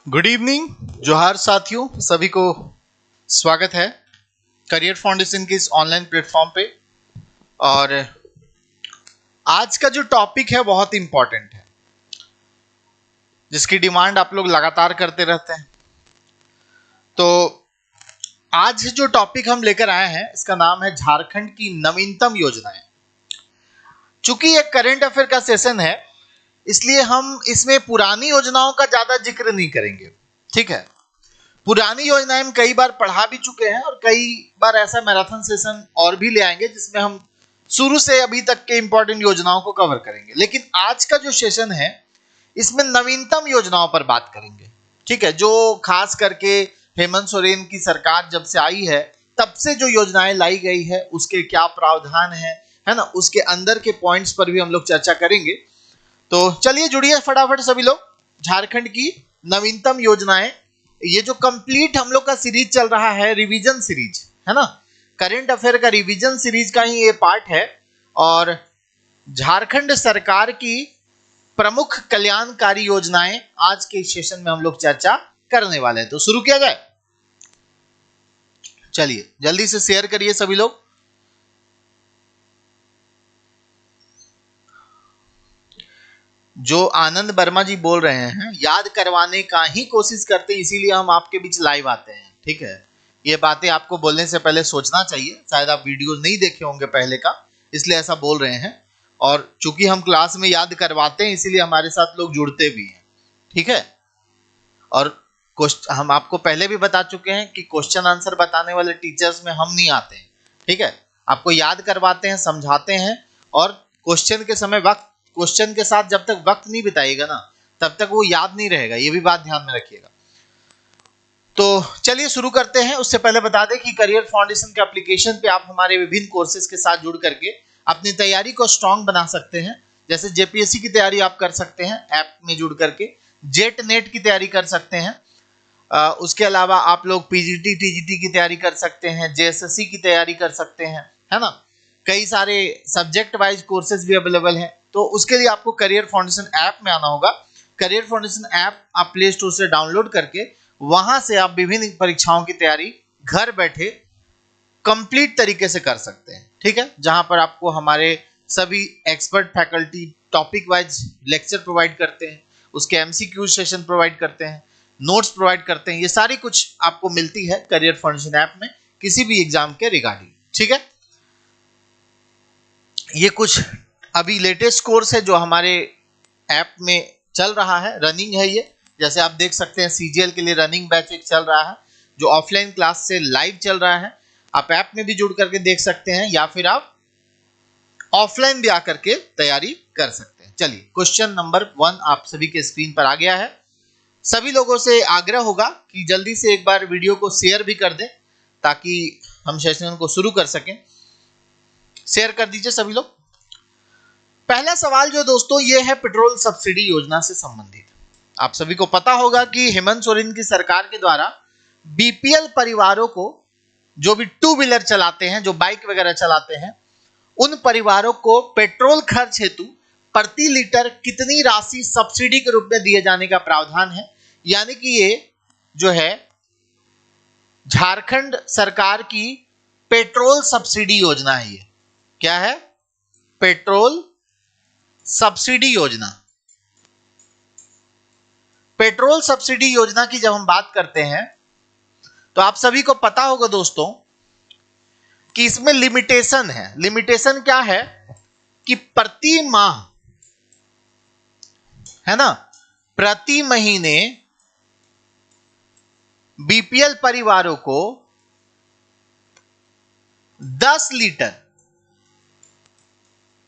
Good evening, जोहार साथियों, सभी को स्वागत है करियर फाउंडेशन के इस ऑनलाइन प्लेटफॉर्म पे। और आज का जो टॉपिक है बहुत इंपॉर्टेंट है, जिसकी डिमांड आप लोग लगातार करते रहते हैं। तो आज जो टॉपिक हम लेकर आए हैं इसका नाम है झारखंड की नवीनतम योजनाएं। चूंकि ये करंट अफेयर का सेशन है, इसलिए हम इसमें पुरानी योजनाओं का ज्यादा जिक्र नहीं करेंगे। ठीक है, पुरानी योजनाएं हम कई बार पढ़ा भी चुके हैं और कई बार ऐसा मैराथन सेशन और भी ले आएंगे जिसमें हम शुरू से अभी तक के इंपॉर्टेंट योजनाओं को कवर करेंगे। लेकिन आज का जो सेशन है इसमें नवीनतम योजनाओं पर बात करेंगे। ठीक है, जो खास करके हेमंत सोरेन की सरकार जब से आई है तब से जो योजनाएं लाई गई है उसके क्या प्रावधान है ना, उसके अंदर के पॉइंट्स पर भी हम लोग चर्चा करेंगे। तो चलिए जुड़िए फटाफट सभी लोग। झारखंड की नवीनतम योजनाएं, ये जो कंप्लीट हम लोग का सीरीज चल रहा है, रिवीजन सीरीज है ना, करंट अफेयर का रिवीजन सीरीज का ही ये पार्ट है। और झारखंड सरकार की प्रमुख कल्याणकारी योजनाएं आज के सेशन में हम लोग चर्चा करने वाले हैं। तो शुरू किया जाए। चलिए जल्दी से शेयर करिए सभी लोग। जो आनंद वर्मा जी बोल रहे हैं, याद करवाने का ही कोशिश करते हैं, इसीलिए हम आपके बीच लाइव आते हैं। ठीक है, ये बातें आपको बोलने से पहले सोचना चाहिए। शायद आप वीडियो नहीं देखे होंगे पहले का, इसलिए ऐसा बोल रहे हैं। और चूंकि हम क्लास में याद करवाते हैं इसीलिए हमारे साथ लोग जुड़ते भी हैं। ठीक है, और हम आपको पहले भी बता चुके हैं कि क्वेश्चन आंसर बताने वाले टीचर्स में हम नहीं आते हैं। ठीक है, आपको याद करवाते हैं, समझाते हैं, और क्वेश्चन के समय क्वेश्चन के साथ जब तक वक्त नहीं बिताएगा ना तब तक वो याद नहीं रहेगा। ये भी बात ध्यान में रखिएगा। तो चलिए शुरू करते हैं। उससे पहले बता दें कि करियर फाउंडेशन के एप्लीकेशन पे आप हमारे विभिन्न कोर्सेज के साथ जुड़ करके अपनी तैयारी को स्ट्रांग बना सकते हैं। जैसे जेपीएससी की तैयारी आप कर सकते हैं ऐप में जुड़ करके, जेट नेट की तैयारी कर सकते हैं, उसके अलावा आप लोग पीजीटी टीजीटी की तैयारी कर सकते हैं, जेएसएससी की तैयारी कर सकते हैं, है ना। कई सारे सब्जेक्ट वाइज कोर्सेज भी अवेलेबल हैं। तो उसके लिए आपको करियर फाउंडेशन ऐप में आना होगा। करियर फाउंडेशन ऐप आप प्ले स्टोर से डाउनलोड करके वहां से आप विभिन्न परीक्षाओं की तैयारी घर बैठे कंप्लीट तरीके से कर सकते हैं। ठीक है, जहां पर आपको हमारे सभी expert faculty topic wise lecture provide करते हैं, उसके एमसीक्यू सेशन प्रोवाइड करते हैं, नोट्स प्रोवाइड करते हैं। ये सारी कुछ आपको मिलती है करियर फाउंडेशन ऐप में किसी भी एग्जाम के रिगार्डिंग। ठीक है, ये कुछ अभी लेटेस्ट कोर्स है जो हमारे ऐप में चल रहा है, रनिंग है ये। जैसे आप देख सकते हैं सीजीएल के लिए रनिंग बैच एक चल रहा है जो ऑफलाइन क्लास से लाइव चल रहा है। आप ऐप में भी जुड़ करके देख सकते हैं या फिर आप ऑफलाइन भी आकर के तैयारी कर सकते हैं। चलिए क्वेश्चन नंबर 1 आप सभी के स्क्रीन पर आ गया है। सभी लोगों से आग्रह होगा कि जल्दी से एक बार वीडियो को शेयर भी कर दें ताकि हम सेशन को शुरू कर सकें। शेयर कर दीजिए सभी लोग। पहला सवाल जो दोस्तों ये है पेट्रोल सब्सिडी योजना से संबंधित। आप सभी को पता होगा कि हेमंत सोरेन की सरकार के द्वारा बीपीएल परिवारों को, जो भी टू व्हीलर चलाते हैं, जो बाइक वगैरह चलाते हैं, उन परिवारों को पेट्रोल खर्च हेतु प्रति लीटर कितनी राशि सब्सिडी के रूप में दिए जाने का प्रावधान है। यानी कि ये जो है झारखंड सरकार की पेट्रोल सब्सिडी योजना है। ये क्या है? पेट्रोल सब्सिडी योजना। पेट्रोल सब्सिडी योजना की जब हम बात करते हैं तो आप सभी को पता होगा दोस्तों कि इसमें लिमिटेशन है। लिमिटेशन क्या है कि प्रति माह, है ना, प्रति महीने बीपीएल परिवारों को 10 लीटर,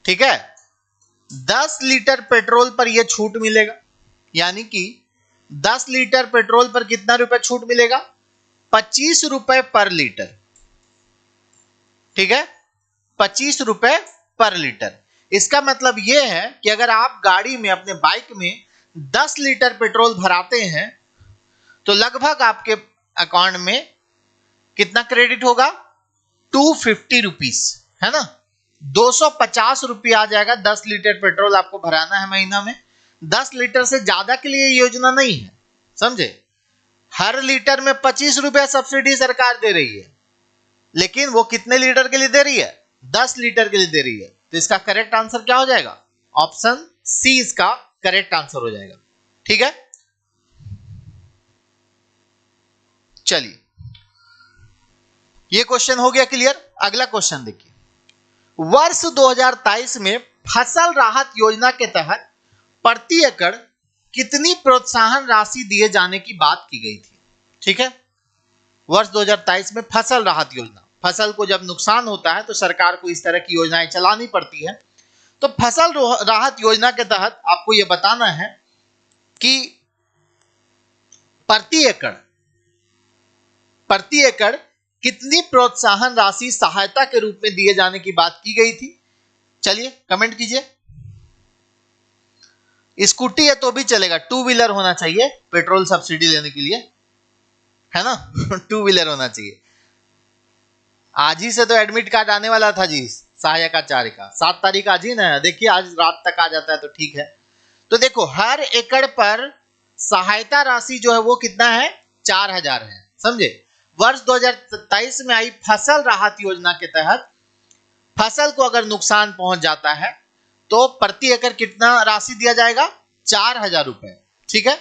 ठीक है, 10 लीटर पेट्रोल पर यह छूट मिलेगा। यानी कि 10 लीटर पेट्रोल पर कितना रुपए छूट मिलेगा? 25 रुपए पर लीटर। ठीक है, 25 रुपए पर लीटर। इसका मतलब यह है कि अगर आप गाड़ी में, अपने बाइक में 10 लीटर पेट्रोल भराते हैं तो लगभग आपके अकाउंट में कितना क्रेडिट होगा? 250 रुपीस, है ना, 250 रुपया आ जाएगा। 10 लीटर पेट्रोल आपको भराना है महीना में। 10 लीटर से ज्यादा के लिए योजना नहीं है, समझे। हर लीटर में 25 रुपया सब्सिडी सरकार दे रही है, लेकिन वो कितने लीटर के लिए दे रही है? 10 लीटर के लिए दे रही है। तो इसका करेक्ट आंसर क्या हो जाएगा? ऑप्शन सी इसका करेक्ट आंसर हो जाएगा। ठीक है, चलिए ये क्वेश्चन हो गया क्लियर। अगला क्वेश्चन देखिए, वर्ष 2023 में फसल राहत योजना के तहत प्रति एकड़ कितनी प्रोत्साहन राशि दिए जाने की बात की गई थी? ठीक है, वर्ष 2023 में फसल राहत योजना, फसल को जब नुकसान होता है तो सरकार को इस तरह की योजनाएं चलानी पड़ती है। तो फसल राहत योजना के तहत आपको यह बताना है कि प्रति एकड़ कितनी प्रोत्साहन राशि सहायता के रूप में दिए जाने की बात की गई थी? चलिए कमेंट कीजिए। स्कूटी है तो भी चलेगा, टू व्हीलर होना चाहिए पेट्रोल सब्सिडी लेने के लिए, है ना। टू व्हीलर होना चाहिए। आज ही से तो एडमिट कार्ड आने वाला था जी सहायक आचार्य का, 7 तारीख आज ही ना, देखिए आज रात तक आ जाता है तो ठीक है। तो देखो हर एकड़ पर सहायता राशि जो है वो कितना है? 4000 है, समझे। वर्ष 2023 में आई फसल राहत योजना के तहत फसल को अगर नुकसान पहुंच जाता है तो प्रति एकड़ कितना राशि दिया जाएगा? 4000 रुपए। ठीक है,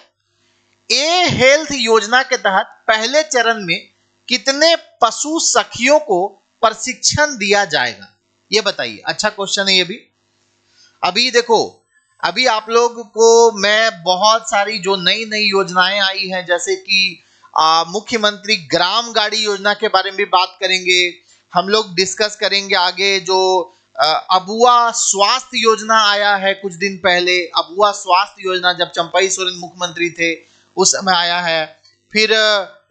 ए हेल्थ योजना के तहत पहले चरण में कितने पशु सखियों को प्रशिक्षण दिया जाएगा? ये बताइए। अच्छा क्वेश्चन है ये भी। अभी देखो, अभी आप लोग को मैं बहुत सारी जो नई नई योजनाएं आई हैं, जैसे कि मुख्यमंत्री ग्राम गाड़ी योजना के बारे में भी बात करेंगे हम लोग, डिस्कस करेंगे आगे। जो अबुआ स्वास्थ्य योजना आया है कुछ दिन पहले, अबुआ स्वास्थ्य योजना जब चंपई सोरेन मुख्यमंत्री थे उस समय आया है। फिर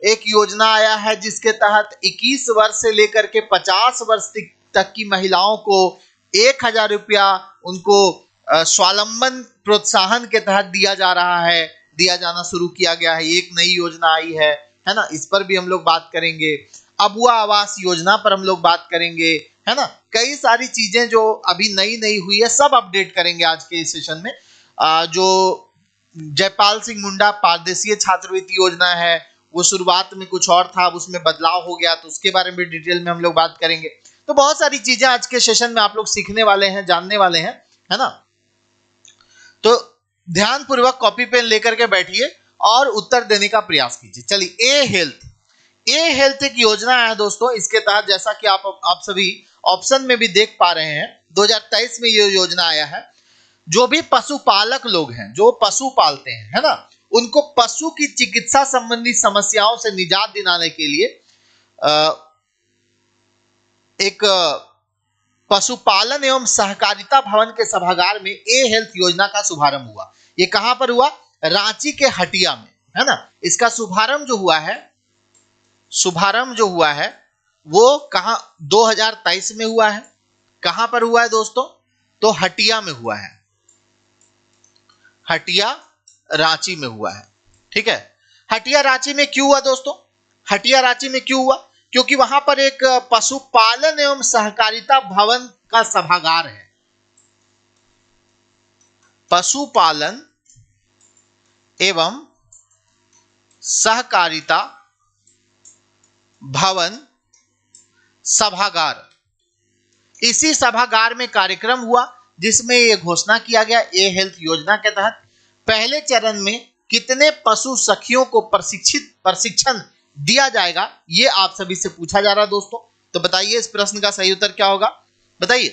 एक योजना आया है जिसके तहत 21 वर्ष से लेकर के 50 वर्ष तक की महिलाओं को 1000 रुपया उनको स्वावलंबन प्रोत्साहन के तहत दिया जा रहा है, दिया जाना शुरू किया गया है। एक नई योजना आई है ना, इस पर भी हम लोग बात करेंगे। अबुआ आवास योजना पर हम लोग बात करेंगे, है ना। कई सारी चीजें जो अभी नई नई हुई है सब अपडेट करेंगे आज के इस सेशन में। जो जयपाल सिंह मुंडा पारदेशीय छात्रवृत्ति योजना है वो शुरुआत में कुछ और था, अब उसमें बदलाव हो गया, तो उसके बारे में डिटेल में हम लोग बात करेंगे। तो बहुत सारी चीजें आज के सेशन में आप लोग सीखने वाले हैं, जानने वाले हैं, है ना। तो ध्यान पूर्वक कॉपी पेन लेकर के बैठिए और उत्तर देने का प्रयास कीजिए। चलिए ए हेल्थ एक योजना है दोस्तों। इसके तहत जैसा कि आप सभी ऑप्शन में भी देख पा रहे हैं 2023 में ये योजना आया है। जो भी पशुपालक लोग हैं, जो पशु पालते हैं, है ना, उनको पशु की चिकित्सा संबंधी समस्याओं से निजात दिलाने के लिए एक पशुपालन एवं सहकारिता भवन के सभागार में ए हेल्थ योजना का शुभारंभ हुआ। ये कहां पर हुआ? रांची के हटिया में, है ना। इसका शुभारंभ जो हुआ है वो कहां? 2023 में हुआ है। कहां पर हुआ है दोस्तों? तो हटिया में हुआ है, हटिया रांची में हुआ है। ठीक है, हटिया रांची में क्यों हुआ दोस्तों? हटिया रांची में क्यों हुआ? क्योंकि वहां पर एक पशुपालन एवं सहकारिता भवन का सभागार है। पशुपालन एवं सहकारिता भवन सभागार, इसी सभागार में कार्यक्रम हुआ जिसमें यह घोषणा किया गया ए हेल्थ योजना के तहत पहले चरण में कितने पशु सखियों को प्रशिक्षण दिया जाएगा, ये आप सभी से पूछा जा रहा है दोस्तों। तो बताइए इस प्रश्न का सही उत्तर क्या होगा? बताइए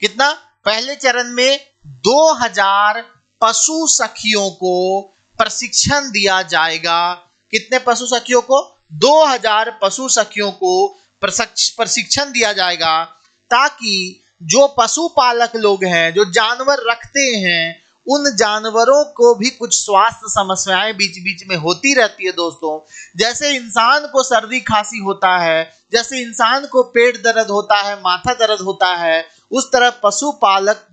कितना? पहले चरण में 2000 पशु सखियों को प्रशिक्षण दिया जाएगा। कितने पशु सखियों को? 2000 पशु सखियों को प्रशिक्षण दिया जाएगा, ताकि जो पशुपालक लोग हैं, जो जानवर रखते हैं, उन जानवरों को भी कुछ स्वास्थ्य समस्याएं बीच बीच में होती रहती है दोस्तों। जैसे इंसान को सर्दी खांसी होता है, जैसे इंसान को पेट दर्द होता है, माथा दर्द होता है, उस तरह पशुपालक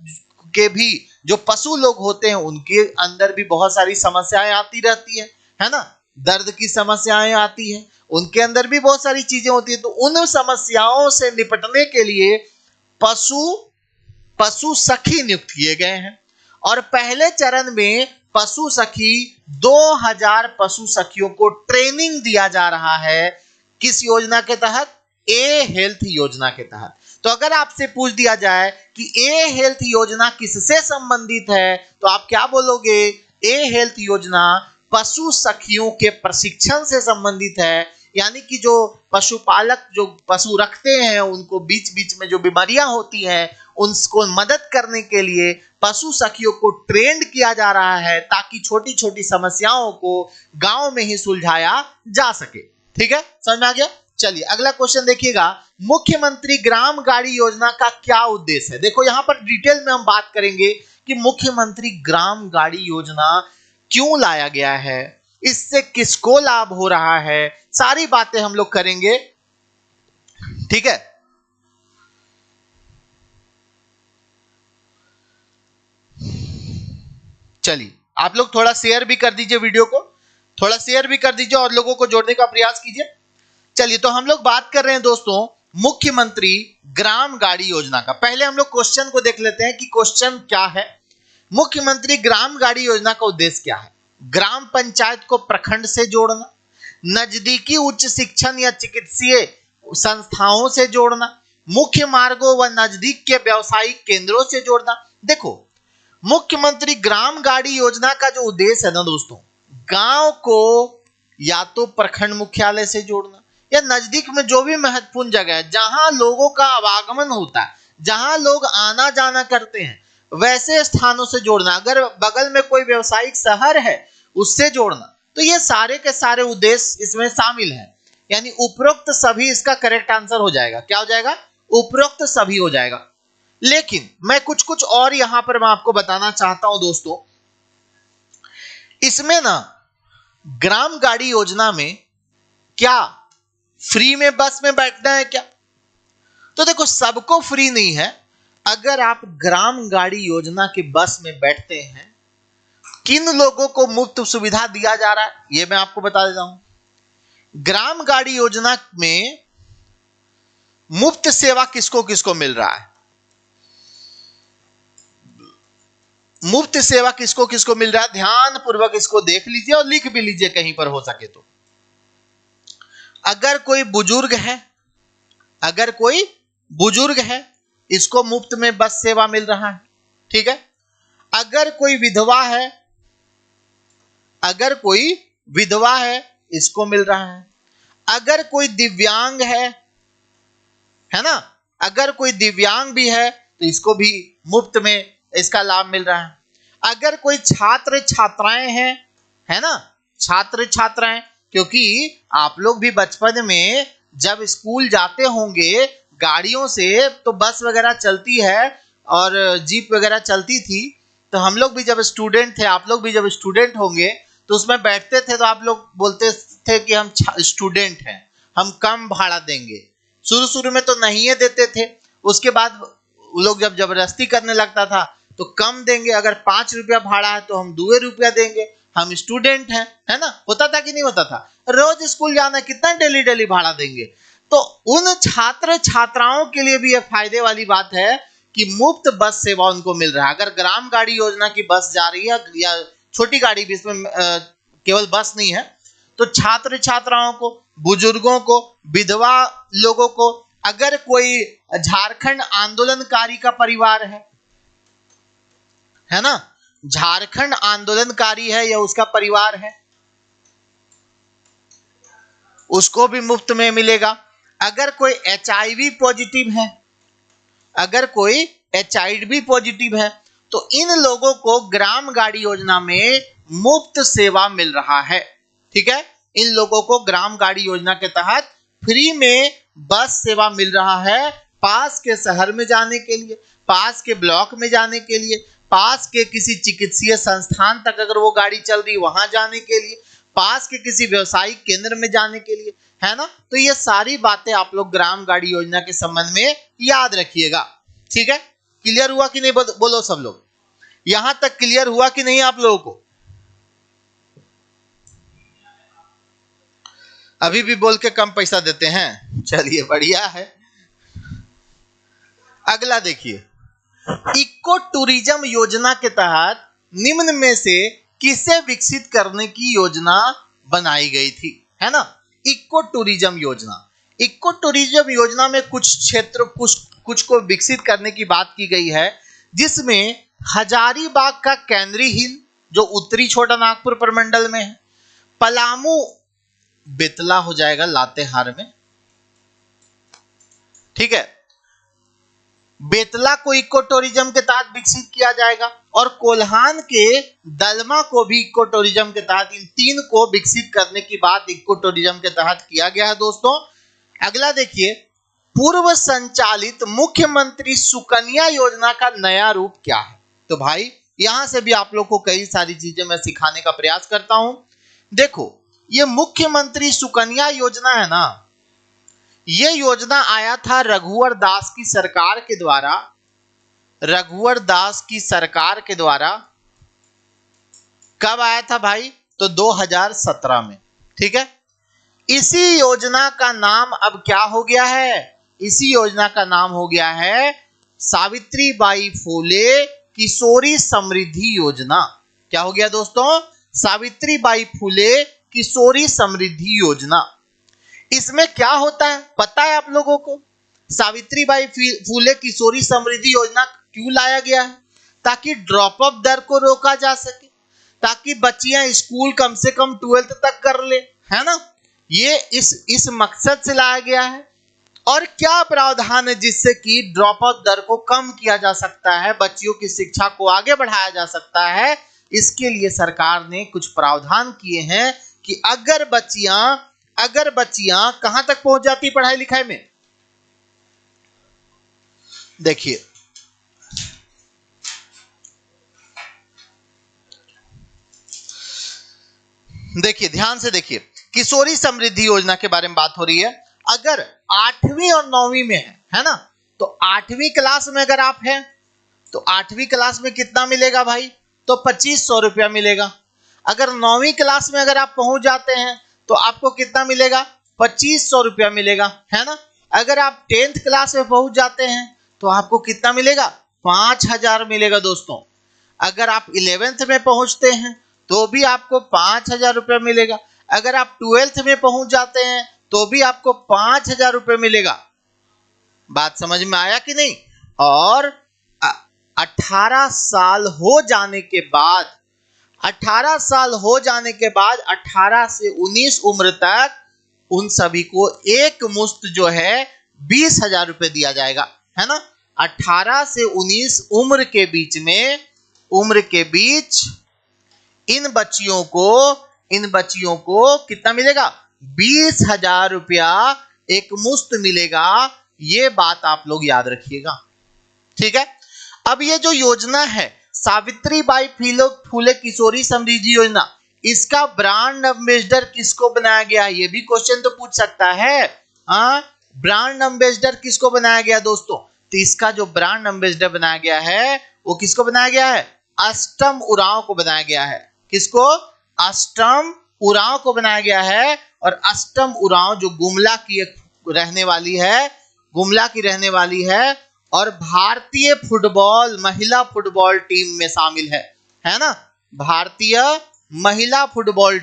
के भी जो पशु लोग होते हैं उनके अंदर भी बहुत सारी समस्याएं आती रहती है ना। दर्द की समस्याएं आती हैं, उनके अंदर भी बहुत सारी चीजें होती है। तो उन समस्याओं से निपटने के लिए पशु सखी नियुक्त किए गए हैं। और पहले चरण में पशु सखी 2000 पशु सखियों को ट्रेनिंग दिया जा रहा है। किस योजना के तहत? ए हेल्थ योजना के तहत। तो अगर आपसे पूछ दिया जाए कि ए हेल्थ योजना किससे संबंधित है, तो आप क्या बोलोगे? ए हेल्थ योजना पशु सखियों के प्रशिक्षण से संबंधित है। यानी कि जो पशुपालक जो पशु रखते हैं उनको बीच बीच में जो बीमारियां होती हैं उनको मदद करने के लिए पशु सखियों को ट्रेंड किया जा रहा है, ताकि छोटी छोटी समस्याओं को गांव में ही सुलझाया जा सके। ठीक है, समझ में आ गया? चलिए अगला क्वेश्चन देखिएगा, मुख्यमंत्री ग्राम गाड़ी योजना का क्या उद्देश्य है? देखो यहां पर डिटेल में हम बात करेंगे कि मुख्यमंत्री ग्राम गाड़ी योजना क्यों लाया गया है, इससे किसको लाभ हो रहा है, सारी बातें हम लोग करेंगे। ठीक है, चलिए आप लोग थोड़ा शेयर भी कर दीजिए, वीडियो को थोड़ा शेयर भी कर दीजिए और लोगों को जोड़ने का प्रयास कीजिए। चलिए तो हम लोग बात कर रहे हैं दोस्तों मुख्यमंत्री ग्राम गाड़ी योजना का। पहले हम लोग क्वेश्चन को देख लेते हैं कि क्वेश्चन क्या है। मुख्यमंत्री ग्राम गाड़ी योजना का उद्देश्य क्या है? ग्राम पंचायत को प्रखंड से जोड़ना, नजदीकी उच्च शिक्षण या चिकित्सीय संस्थाओं से जोड़ना, मुख्य मार्गों व नजदीक के व्यावसायिक केंद्रों से जोड़ना। देखो मुख्यमंत्री ग्राम गाड़ी योजना का जो उद्देश्य है ना दोस्तों, गांव को या तो प्रखंड मुख्यालय से जोड़ना या नजदीक में जो भी महत्वपूर्ण जगह है जहां लोगों का आवागमन होता है, जहां लोग आना जाना करते हैं, वैसे स्थानों से जोड़ना। अगर बगल में कोई व्यवसायिक शहर है उससे जोड़ना। तो ये सारे के सारे उद्देश्य इसमें शामिल हैं। यानी उपरोक्त सभी इसका करेक्ट आंसर हो जाएगा। क्या हो जाएगा? उपरोक्त सभी हो जाएगा। लेकिन मैं कुछ कुछ और यहां पर मैं आपको बताना चाहता हूं दोस्तों। इसमें ना ग्राम गाड़ी योजना में क्या फ्री में बस में बैठना है क्या? तो देखो सबको फ्री नहीं है। अगर आप ग्राम गाड़ी योजना की बस में बैठते हैं, किन लोगों को मुफ्त सुविधा दिया जा रहा है यह मैं आपको बता देता हूं। ग्राम गाड़ी योजना में मुफ्त सेवा किसको किसको मिल रहा है? मुफ्त सेवा किसको किसको मिल रहा है? ध्यान पूर्वक इसको देख लीजिए और लिख भी लीजिए कहीं पर हो सके तो। अगर कोई बुजुर्ग है, इसको मुफ्त में बस सेवा मिल रहा है। ठीक है। अगर कोई विधवा है, इसको मिल रहा है। अगर कोई दिव्यांग है ना, अगर कोई दिव्यांग भी है तो इसको भी मुफ्त में इसका लाभ मिल रहा है। अगर कोई छात्र छात्राएं हैं, है ना, छात्र छात्राएं, क्योंकि आप लोग भी बचपन में जब स्कूल जाते होंगे गाड़ियों से, तो बस वगैरह चलती है और जीप वगैरह चलती थी, तो हम लोग भी जब स्टूडेंट थे, आप लोग भी जब स्टूडेंट होंगे तो उसमें बैठते थे, तो आप लोग बोलते थे कि हम स्टूडेंट हैं, हम कम भाड़ा देंगे। शुरू शुरू में तो नहीं है देते थे, उसके बाद लोग जब जबरदस्ती करने लगता था तो कम देंगे। अगर 5 रुपया भाड़ा है तो हम 2 रुपया देंगे, हम स्टूडेंट हैं, है ना। होता था कि नहीं होता था? रोज स्कूल जाना, कितना डेली डेली भाड़ा देंगे। तो उन छात्र छात्राओं के लिए भी यह फायदे वाली बात है कि मुफ्त बस सेवा उनको मिल रहा है। अगर ग्राम गाड़ी योजना की बस जा रही है या छोटी गाड़ी भी, इसमें केवल बस नहीं है, तो छात्र छात्राओं को, बुजुर्गों को, विधवा लोगों को, अगर कोई झारखंड आंदोलनकारी का परिवार है ना, झारखंड आंदोलनकारी है या उसका परिवार है, उसको भी मुफ्त में मिलेगा। अगर कोई HIV पॉजिटिव है, तो इन लोगों को ग्राम गाड़ी योजना में मुफ्त सेवा मिल रहा है। ठीक है, इन लोगों को ग्राम गाड़ी योजना के तहत फ्री में बस सेवा मिल रहा है, पास के शहर में जाने के लिए, पास के ब्लॉक में जाने के लिए, पास के किसी चिकित्सीय संस्थान तक अगर वो गाड़ी चल रही वहां जाने के लिए, पास के किसी व्यवसायिक केंद्र में जाने के लिए, है ना। तो ये सारी बातें आप लोग ग्राम गाड़ी योजना के संबंध में याद रखिएगा। ठीक है, क्लियर हुआ कि नहीं? बोलो सब लोग, यहां तक क्लियर हुआ कि नहीं आप लोगों को? अभी भी बोल के कम पैसा देते हैं, चलिए बढ़िया है। अगला देखिए, इको टूरिज्म योजना के तहत निम्न में से किसे विकसित करने की योजना बनाई गई थी, है ना? इको टूरिज्म योजना। इको टूरिज्म योजना में कुछ क्षेत्र कुछ को विकसित करने की बात की गई है, जिसमें हजारीबाग का कैनरी हिल जो उत्तरी छोटा नागपुर प्रमंडल में है, पलामू बेतला हो जाएगा लातेहार में, ठीक है, बेतला को इको टूरिज्म के तहत विकसित किया जाएगा, और कोल्हान के दलमा को भी इको टूरिज्म के तहत, इन तीन को विकसित करने की बात इको टूरिज्म के तहत किया गया है दोस्तों। अगला देखिए, पूर्व संचालित मुख्यमंत्री सुकन्या योजना का नया रूप क्या है? तो भाई यहां से भी आप लोग को कई सारी चीजें मैं सिखाने का प्रयास करता हूं। देखो, ये मुख्यमंत्री सुकन्या योजना है ना, ये योजना आया था रघुवर दास की सरकार के द्वारा, रघुवर दास की सरकार के द्वारा। कब आया था भाई? तो 2017 में, ठीक है। इसी योजना का नाम अब क्या हो गया है? इसी योजना का नाम हो गया है सावित्रीबाई फुले किशोरी समृद्धि योजना। क्या हो गया दोस्तों? सावित्रीबाई फुले किशोरी समृद्धि योजना। इसमें क्या होता है पता है आप लोगों को? सावित्रीबाई फुले किशोरी समृद्धि योजना क्यों लाया गया है? ताकि ड्रॉप अप दर को रोका जा सके, ताकि बच्चियां स्कूल कम से कम 12th तक कर ले, है ना? ये इस मकसद से लाया गया है। और क्या प्रावधान है जिससे कि ड्रॉप आउट दर को कम किया जा सकता है, बच्चियों की शिक्षा को आगे बढ़ाया जा सकता है? इसके लिए सरकार ने कुछ प्रावधान किए हैं कि अगर बच्चियां कहां तक पहुंच जाती पढ़ाई लिखाई में, देखिए ध्यान से देखिए, किशोरी समृद्धि योजना के बारे में बात हो रही है। अगर 8वीं और 9वीं में है ना, तो 8वीं क्लास में अगर आप हैं तो 8वीं क्लास में कितना मिलेगा भाई? तो 2500 रुपया मिलेगा। अगर 9वीं क्लास में अगर आप पहुंच जाते हैं तो आपको कितना मिलेगा? 2500 रुपया मिलेगा, है ना? अगर आप 10th क्लास में पहुंच जाते हैं तो आपको कितना मिलेगा? 5000 मिलेगा दोस्तों। अगर आप 11th में पहुंचते हैं तो भी आपको 5000 रुपया मिलेगा। अगर आप 12th में पहुंच जाते हैं तो भी आपको 5000 रुपये मिलेगा। बात समझ में आया कि नहीं? और 18 साल हो जाने के बाद 18 से 19 उम्र तक उन सभी को एक मुश्त जो है 20,000 रुपये दिया जाएगा, है ना? 18 से 19 उम्र के बीच इन बच्चियों को कितना मिलेगा? 20,000 रुपया एक मुश्त मिलेगा। ये बात आप लोग याद रखिएगा, ठीक है। अब ये जो योजना है सावित्रीबाई फुले किशोरी समृद्धि योजना, इसका ब्रांड एम्बेसडर किसको बनाया गया है? ये भी क्वेश्चन तो पूछ सकता है। ब्रांड एम्बेसडर किसको बनाया गया दोस्तों? तो इसका जो ब्रांड एम्बेसडर बनाया गया है वो किसको बनाया गया है? अष्टम उरांव को बनाया गया है। किसको? अष्टम उरांव को बनाया गया है। और अष्टम उरांव जो गुमला की रहने वाली है और भारतीय महिला फुटबॉल टीम में शामिल है ना? भारतीय महिला फुटबॉल,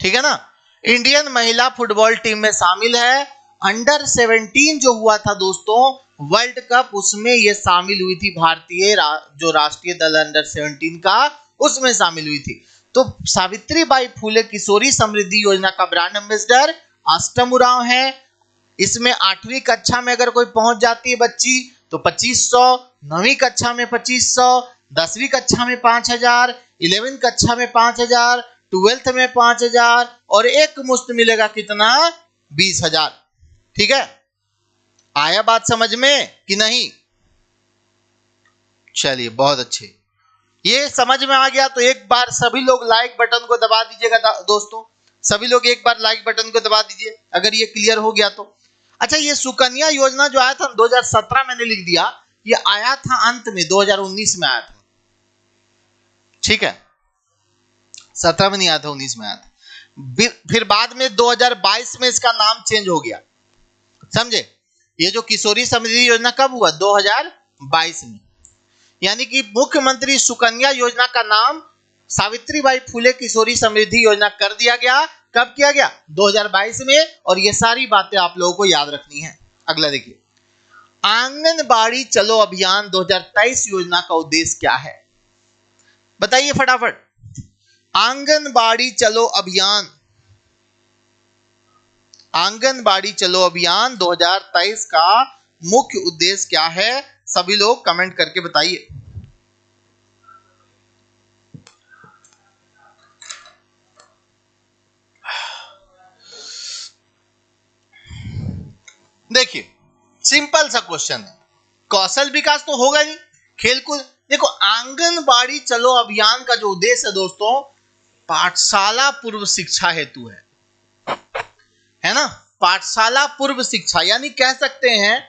ठीक है ना? इंडियन महिला फुटबॉल टीम में शामिल है। अंडर 17 जो हुआ था दोस्तों वर्ल्ड कप, उसमें ये शामिल हुई थी। भारतीय जो राष्ट्रीय दल अंडर 17 का, उसमें शामिल हुई थी। तो सावित्रीबाई फुले किशोरी समृद्धि योजना का ब्रांड एम्बेसडर अष्टम उरांव है। इसमें 8वीं कक्षा में अगर कोई पहुंच जाती है बच्ची तो 2500, 9वीं कक्षा में 2500, 10वीं कक्षा में 5000, 11वीं कक्षा में 5000, 12th में 5000 और एक मुश्त मिलेगा कितना? 20,000। ठीक है, आया बात समझ में कि नहीं? चलिए बहुत अच्छे, ये समझ में आ गया तो एक बार सभी लोग लाइक बटन को दबा दीजिएगा दोस्तों। सभी लोग एक बार लाइक बटन को दबा दीजिए अगर ये क्लियर हो गया तो। अच्छा, ये सुकन्या योजना जो आया था 2017 मैंने लिख दिया, ये आया था अंत में 2019 में आया था। ठीक है, 17 में नहीं आया था, 19 में आया था। फिर बाद में 2022 में इसका नाम चेंज हो गया, समझे? ये जो किशोरी समृद्धि योजना कब हुआ? 2022 में। यानी कि मुख्यमंत्री सुकन्या योजना का नाम सावित्रीबाई फुले किशोरी समृद्धि योजना कर दिया गया। कब किया गया? 2022 में। और ये सारी बातें आप लोगों को याद रखनी है। अगला देखिए, आंगनबाड़ी चलो अभियान 2023 योजना का उद्देश्य क्या है? बताइए फटाफट। आंगनबाड़ी चलो अभियान, आंगनबाड़ी चलो अभियान 2023 का मुख्य उद्देश्य क्या है? सभी लोग कमेंट करके बताइए। देखिए, सिंपल सा क्वेश्चन है। कौशल विकास तो होगा नहीं, खेलकूद। देखो, आंगनबाड़ी चलो अभियान का जो उद्देश्य है दोस्तों, पाठशाला पूर्व शिक्षा हेतु है ना। पाठशाला पूर्व शिक्षा, यानी कह सकते हैं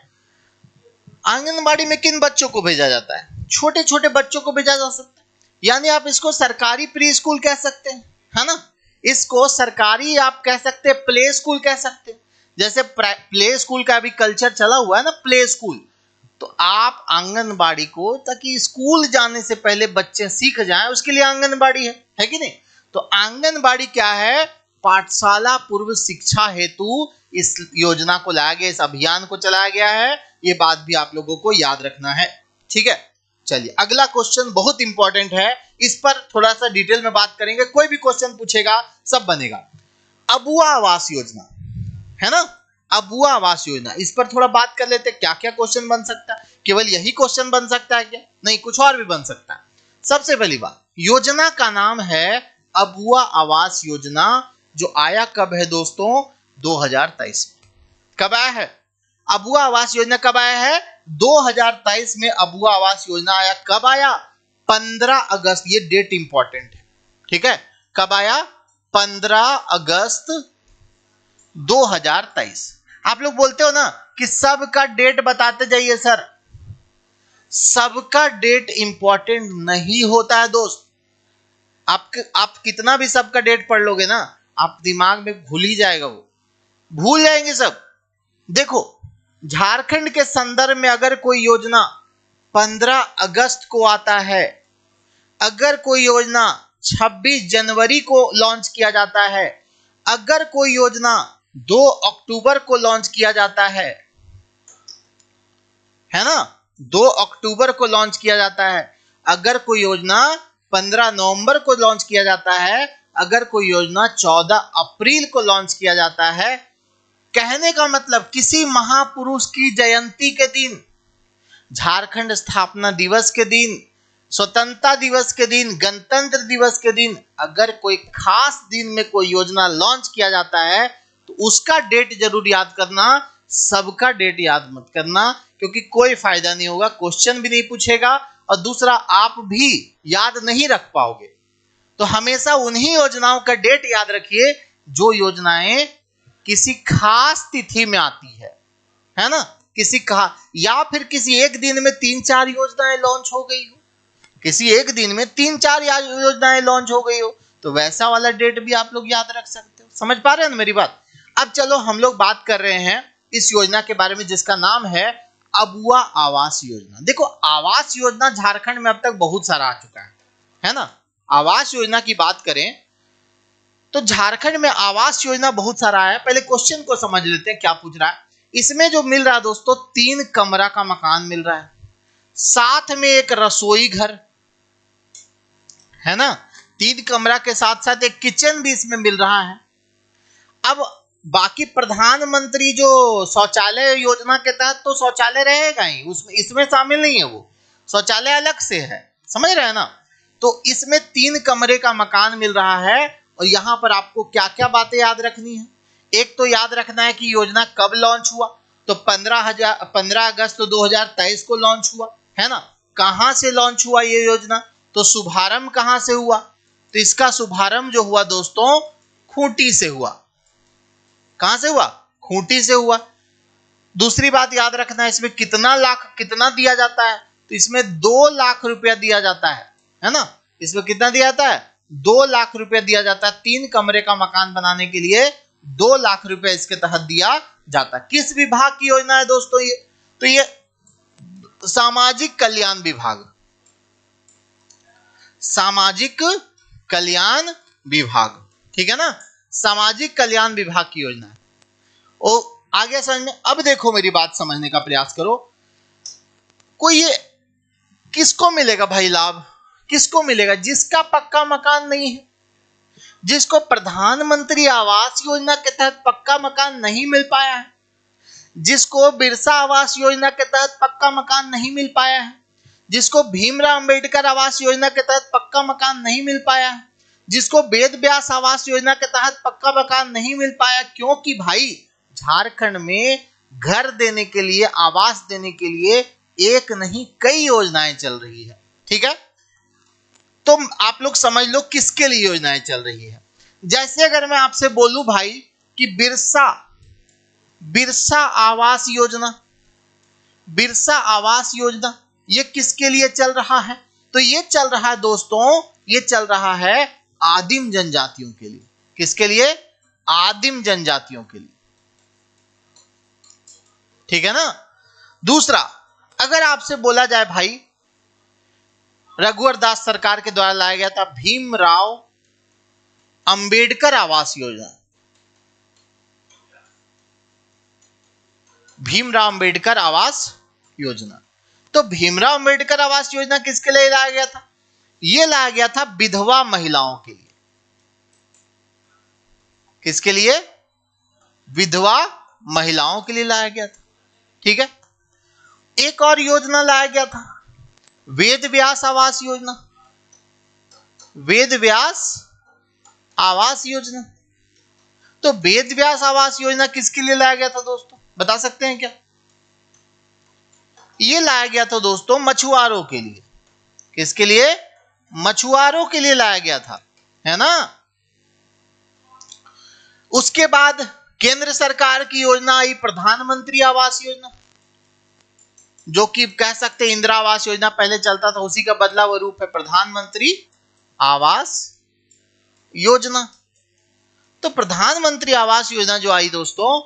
आंगनबाड़ी में किन बच्चों को भेजा जाता है? छोटे छोटे बच्चों को भेजा जा सकता है। यानी आप इसको सरकारी प्री स्कूल कह सकते हैं, है ना। इसको सरकारी आप कह सकते हैं, प्ले स्कूल कह सकते हैं। जैसे प्ले स्कूल का अभी कल्चर चला हुआ है ना, प्ले स्कूल। तो आप आंगनबाड़ी को, ताकि स्कूल जाने से पहले बच्चे सीख जाएं, उसके लिए आंगनबाड़ी है कि नहीं। तो आंगनबाड़ी क्या है? पाठशाला पूर्व शिक्षा हेतु इस योजना को लाया गया, इस अभियान को चलाया गया है। ये बात भी आप लोगों को याद रखना है, ठीक है। चलिए, अगला क्वेश्चन बहुत इंपॉर्टेंट है, इस पर थोड़ा सा डिटेल में बात करेंगे। कोई भी क्वेश्चन पूछेगा सब बनेगा। अबुआ आवास योजना, है ना, अबुआ आवास योजना, इस पर थोड़ा बात कर लेते हैं। क्या क्या क्वेश्चन बन सकता है? केवल यही क्वेश्चन बन सकता है क्या? नहीं, कुछ और भी बन सकता है। सबसे पहली बात, योजना का नाम है अबुआ आवास योजना, जो आया कब है दोस्तों? 2023 में। कब आया है? अबुआ आवास योजना कब आया है? 2023 में अबुआ आवास योजना आया। कब आया? 15 अगस्त। ये डेट इंपॉर्टेंट है, ठीक है। कब आया? 15 अगस्त 2023। आप लोग बोलते हो ना कि सबका डेट बताते जाइए सर। सबका डेट इंपॉर्टेंट नहीं होता है दोस्त। आप कितना भी सबका डेट पढ़ लोगे ना, आप दिमाग में भूल ही जाएगा, वो भूल जाएंगे सब। देखो, झारखंड के संदर्भ में अगर कोई योजना 15 अगस्त को आता है, अगर कोई योजना 26 जनवरी को लॉन्च किया जाता है, अगर कोई योजना 2 अक्टूबर को लॉन्च किया जाता है ना, 2 अक्टूबर को लॉन्च किया जाता है, अगर कोई योजना 15 नवंबर को लॉन्च किया जाता है, अगर कोई योजना 14 अप्रैल को लॉन्च किया जाता है, कहने का मतलब किसी महापुरुष की जयंती के दिन, झारखंड स्थापना दिवस के दिन, स्वतंत्रता दिवस के दिन, गणतंत्र दिवस के दिन, अगर कोई खास दिन में कोई योजना लॉन्च किया जाता है तो उसका डेट जरूर याद करना। सबका डेट याद मत करना, क्योंकि कोई फायदा नहीं होगा, क्वेश्चन भी नहीं पूछेगा और दूसरा आप भी याद नहीं रख पाओगे। तो हमेशा उन्हीं योजनाओं का डेट याद रखिए जो योजनाएं किसी खास तिथि में आती है ना, किसी या फिर किसी एक दिन में 3-4 योजनाएं लॉन्च हो गई हो, किसी एक दिन में 3-4 योजनाएं लॉन्च हो गई हो, तो वैसा वाला डेट भी आप लोग याद रख सकते हो। समझ पा रहे हैं ना मेरी बात? अब चलो हम लोग बात कर रहे हैं इस योजना के बारे में, जिसका नाम है अबुआ आवास योजना। देखो, आवास योजना झारखंड में अब तक बहुत सारा आ चुका है ना। आवास योजना की बात करें तो झारखंड में आवास योजना बहुत सारा है। पहले क्वेश्चन को समझ लेते हैं, क्या पूछ रहा है। इसमें जो मिल रहा है दोस्तों, 3 कमरा का मकान मिल रहा है, साथ में एक रसोई घर, है ना। 3 कमरा के साथ साथ एक किचन भी इसमें मिल रहा है। अब बाकी प्रधानमंत्री जो शौचालय योजना के तहत तो शौचालय रहेगा ही, उसमें इसमें शामिल नहीं है, वो शौचालय अलग से है, समझ रहे हैं ना। तो इसमें 3 कमरे का मकान मिल रहा है। और यहां पर आपको क्या क्या बातें याद रखनी है? एक तो याद रखना है कि योजना कब लॉन्च हुआ, तो 15 अगस्त 2023 को लॉन्च हुआ, है ना। कहां से लॉन्च हुआ ये योजना? तो शुभारंभ कहां से हुआ? तो इसका शुभारंभ जो हुआ दोस्तों, खूंटी से हुआ। कहां से हुआ? खूंटी से हुआ। दूसरी बात याद रखना है, इसमें कितना दिया जाता है? तो इसमें 2 लाख रुपया दिया जाता है ना। इसमें कितना दिया जाता है? 2 लाख रुपया दिया जाता है। 3 कमरे का मकान बनाने के लिए 2 लाख रुपए इसके तहत दिया जाता है। किस विभाग की योजना है दोस्तों ये? तो ये सामाजिक कल्याण विभाग, सामाजिक कल्याण विभाग, ठीक है ना, सामाजिक कल्याण विभाग की योजना है। ओ आगे समझ में। अब देखो मेरी बात समझने का प्रयास करो। कोई ये किसको मिलेगा भाई लाभ? किसको मिलेगा? जिसका पक्का मकान नहीं है, जिसको प्रधानमंत्री आवास योजना के तहत पक्का मकान नहीं मिल पाया है, जिसको बिरसा आवास योजना के तहत पक्का मकान नहीं मिल पाया है, जिसको भीमराव अंबेडकर आवास योजना के तहत पक्का मकान नहीं मिल पाया है, जिसको वेद व्यास आवास योजना के तहत पक्का मकान नहीं मिल पाया। क्योंकि भाई झारखंड में घर देने के लिए, आवास देने के लिए एक नहीं कई योजनाएं चल रही है, ठीक है। तो आप लोग समझ लो किसके लिए योजनाएं चल रही है। जैसे अगर मैं आपसे बोलूं भाई कि बिरसा आवास योजना, बिरसा आवास योजना ये किसके लिए चल रहा है? तो ये चल रहा है दोस्तों, ये चल रहा है आदिम जनजातियों के लिए। किसके लिए? आदिम जनजातियों के लिए, ठीक है ना। दूसरा, अगर आपसे बोला जाए भाई रघुवर दास सरकार के द्वारा लाया गया था भीमराव अंबेडकर आवास योजना, भीमराव अंबेडकर आवास योजना। तो भीमराव अंबेडकर आवास योजना किसके लिए लाया गया था? यह लाया गया था विधवा महिलाओं के लिए। किसके लिए? विधवा महिलाओं के लिए लाया गया था, ठीक है। एक और योजना लाया गया था वेद व्यास आवास योजना, वेद व्यास आवास योजना। तो वेद व्यास आवास योजना किसके लिए लाया गया था दोस्तों, बता सकते हैं क्या? ये लाया गया था दोस्तों मछुआरों के लिए। किसके लिए? मछुआरों के लिए लाया गया था, है ना। उसके बाद केंद्र सरकार की योजना आई प्रधानमंत्री आवास योजना, जो कि कह सकते हैं इंदिरा आवास योजना पहले चलता था, उसी का बदला हुआ रूप है प्रधानमंत्री आवास योजना। तो प्रधानमंत्री आवास योजना जो आई दोस्तों,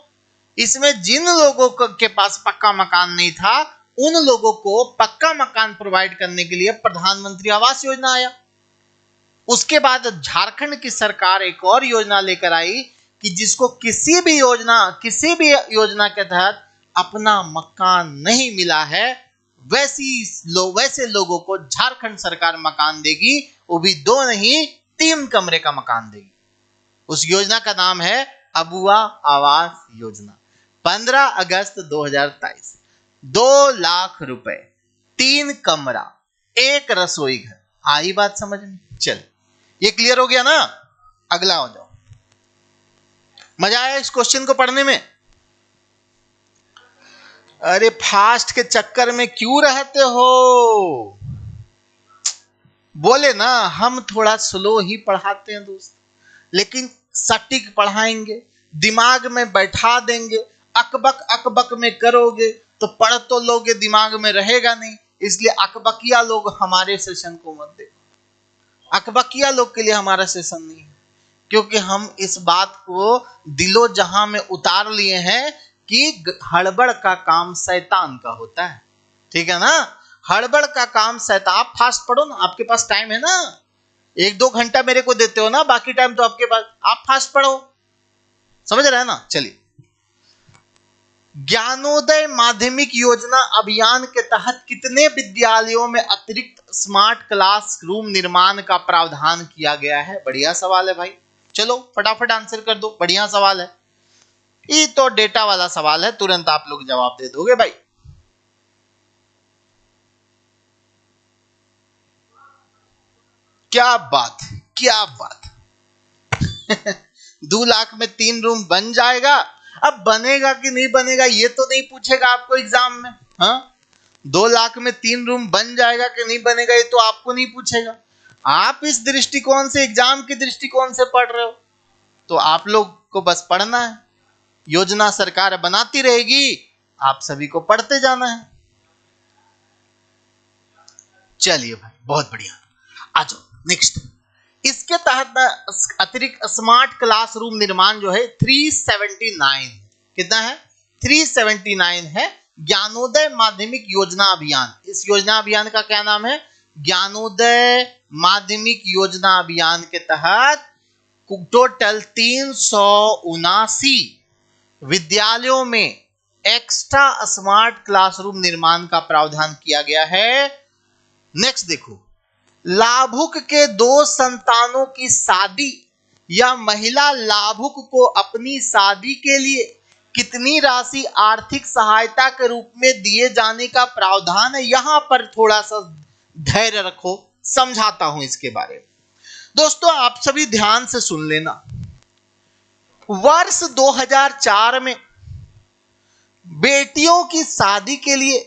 इसमें जिन लोगों के पास पक्का मकान नहीं था उन लोगों को पक्का मकान प्रोवाइड करने के लिए प्रधानमंत्री आवास योजना आया। उसके बाद झारखंड की सरकार एक और योजना लेकर आई कि जिसको किसी भी योजना के तहत अपना मकान नहीं मिला है, वैसे लोगों को झारखंड सरकार मकान देगी, वो भी 2 नहीं 3 कमरे का मकान देगी। उस योजना का नाम है अबुआ आवास योजना। 15 अगस्त 2023, 2 लाख रुपए, 3 कमरा, 1 रसोई घर। आई बात समझ में? चल, ये क्लियर हो गया ना। अगला हो जाओ। मजा आया इस क्वेश्चन को पढ़ने में? अरे फास्ट के चक्कर में क्यों रहते हो? बोले ना हम थोड़ा स्लो ही पढ़ाते हैं दोस्त, लेकिन सटीक पढ़ाएंगे, दिमाग में बैठा देंगे। अकबक में करोगे तो पढ़ तो लोगे, दिमाग में रहेगा नहीं। इसलिए अकबकिया लोग हमारे सेशन को मत देखो। अकबकिया लोग के लिए हमारा सेशन नहीं है, क्योंकि हम इस बात को दिलो जहां में उतार लिए हैं कि हड़बड़ का काम शैतान का होता है, ठीक है ना। हड़बड़ का काम शैतान। आप फास्ट पढ़ो ना, आपके पास टाइम है ना, 1-2 घंटा मेरे को देते हो ना, बाकी टाइम तो आपके पास, आप फास्ट पढ़ो। समझ रहे हैं ना। चलिए, ज्ञानोदय माध्यमिक योजना अभियान के तहत कितने विद्यालयों में अतिरिक्त स्मार्ट क्लास रूम निर्माण का प्रावधान किया गया है? बढ़िया सवाल है भाई, चलो फटाफट आंसर कर दो। बढ़िया सवाल है, ये तो डेटा वाला सवाल है, तुरंत आप लोग जवाब दे दोगे भाई। क्या बात, क्या बात। 2 लाख में 3 रूम बन जाएगा। अब बनेगा कि नहीं बनेगा ये तो नहीं पूछेगा आपको एग्जाम में, हाँ। 2 लाख में 3 रूम बन जाएगा कि नहीं बनेगा ये तो आपको नहीं पूछेगा। आप इस दृष्टिकोण से, एग्जाम के दृष्टिकोण से पढ़ रहे हो, तो आप लोग को बस पढ़ना है। योजना सरकार बनाती रहेगी, आप सभी को पढ़ते जाना है। चलिए भाई, बहुत बढ़िया। आ जाओ नेक्स्ट। इसके तहत अतिरिक्त स्मार्ट क्लासरूम निर्माण जो है 379, कितना है 379 है। ज्ञानोदय माध्यमिक योजना अभियान, इस योजना अभियान का क्या नाम है, ज्ञानोदय माध्यमिक योजना अभियान के तहत टोटल 379 विद्यालयों में एक्स्ट्रा स्मार्ट क्लासरूम निर्माण का प्रावधान किया गया है। नेक्स्ट देखो, लाभुक के 2 संतानों की शादी या महिला लाभुक को अपनी शादी के लिए कितनी राशि आर्थिक सहायता के रूप में दिए जाने का प्रावधान है। यहां पर थोड़ा सा धैर्य रखो, समझाता हूं इसके बारे में। दोस्तों आप सभी ध्यान से सुन लेना। वर्ष 2004 में बेटियों की शादी के लिए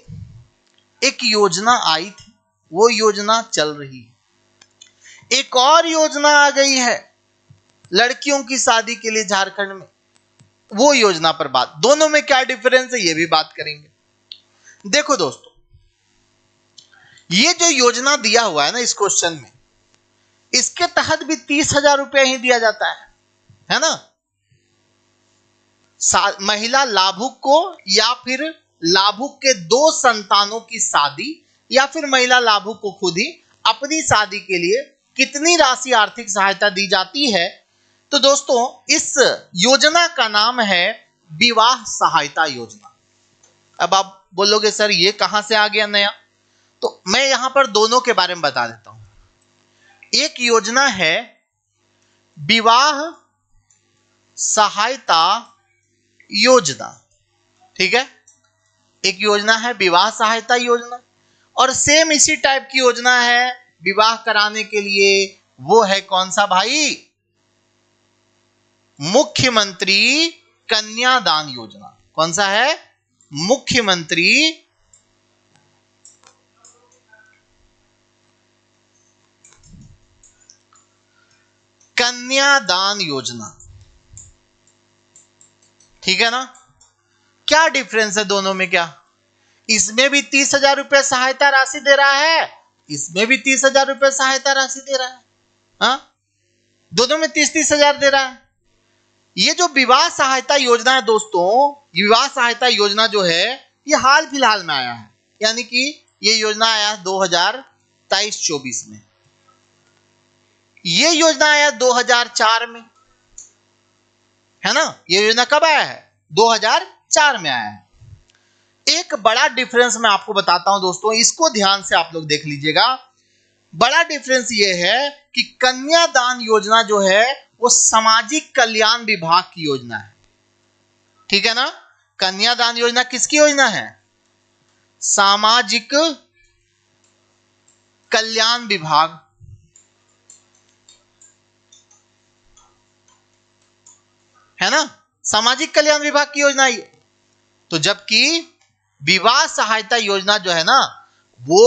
एक योजना आई थी, वो योजना चल रही है। एक और योजना आ गई है लड़कियों की शादी के लिए झारखंड में, वो योजना पर बात, दोनों में क्या डिफरेंस है ये भी बात करेंगे। देखो दोस्तों, ये जो योजना दिया हुआ है ना इस क्वेश्चन में, इसके तहत भी 30,000 रुपया ही दिया जाता है ना। महिला लाभुक को या फिर लाभुक के 2 संतानों की शादी या फिर महिला लाभुक को खुद ही अपनी शादी के लिए कितनी राशि आर्थिक सहायता दी जाती है। तो दोस्तों इस योजना का नाम है विवाह सहायता योजना। अब आप बोलोगे सर ये कहां से आ गया नया, तो मैं यहां पर दोनों के बारे में बता देता हूं। एक योजना है विवाह सहायता योजना, ठीक है, एक योजना है विवाह सहायता योजना, और सेम इसी टाइप की योजना है विवाह कराने के लिए, वो है कौन सा भाई, मुख्यमंत्री कन्यादान योजना। कौन सा है, मुख्यमंत्री कन्यादान योजना, ठीक है ना। क्या डिफरेंस है दोनों में, क्या इसमें भी 30,000 रुपये सहायता राशि दे रहा है, इसमें भी 30,000 रुपये सहायता राशि दे रहा है, हाँ दोनों में 30,000 दे रहा है। ये जो विवाह सहायता योजना है दोस्तों, विवाह सहायता योजना जो है ये हाल फिलहाल में आया है, यानी कि ये योजना आया 2023-24 में, ये योजना आया 2004 में, है ना। ये योजना कब आया है, 2004 में आया है। एक बड़ा डिफरेंस मैं आपको बताता हूं दोस्तों, इसको ध्यान से आप लोग देख लीजिएगा। बड़ा डिफरेंस ये है कि कन्यादान योजना जो है वो सामाजिक कल्याण विभाग की योजना है, ठीक है ना। कन्यादान योजना किसकी योजना है, सामाजिक कल्याण विभाग, है ना, सामाजिक कल्याण विभाग की योजना है। तो जबकि विवाह सहायता योजना जो है ना वो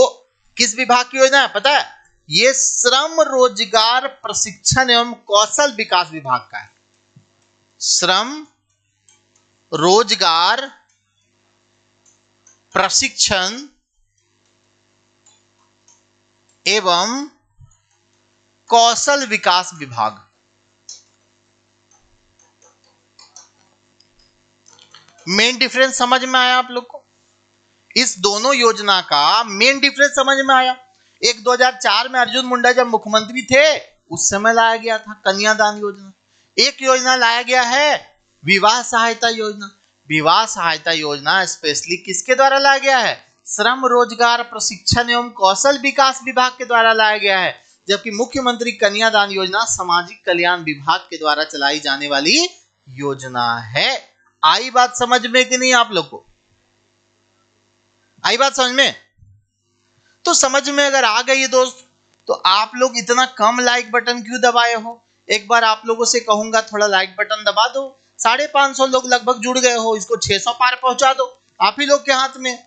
किस विभाग की योजना है पता है, ये श्रम रोजगार प्रशिक्षण एवं कौशल विकास विभाग का है। श्रम रोजगार प्रशिक्षण एवं कौशल विकास विभाग। मेन डिफरेंस समझ में आया आप लोग को, इस दोनों योजना का मेन डिफरेंस समझ में आया। एक 2004 में अर्जुन मुंडा जब मुख्यमंत्री थे उस समय लाया गया था कन्यादान योजना। एक योजना लाया गया है विवाह सहायता योजना। विवाह सहायता योजना स्पेशली किसके द्वारा लाया गया है, श्रम रोजगार प्रशिक्षण एवं कौशल विकास विभाग के द्वारा लाया गया है। जबकि मुख्यमंत्री कन्यादान योजना सामाजिक कल्याण विभाग के द्वारा चलाई जाने वाली योजना है। आई बात समझ में कि नहीं आप लोग को, आई बात समझ में। तो समझ में अगर आ गई है दोस्त तो आप लोग इतना कम लाइक बटन क्यों दबाए हो। एक बार आप लोगों से कहूंगा थोड़ा लाइक बटन दबा दो। 550 लोग लगभग जुड़ गए हो, इसको 600 पार पहुंचा दो, आप ही लोग के हाथ में।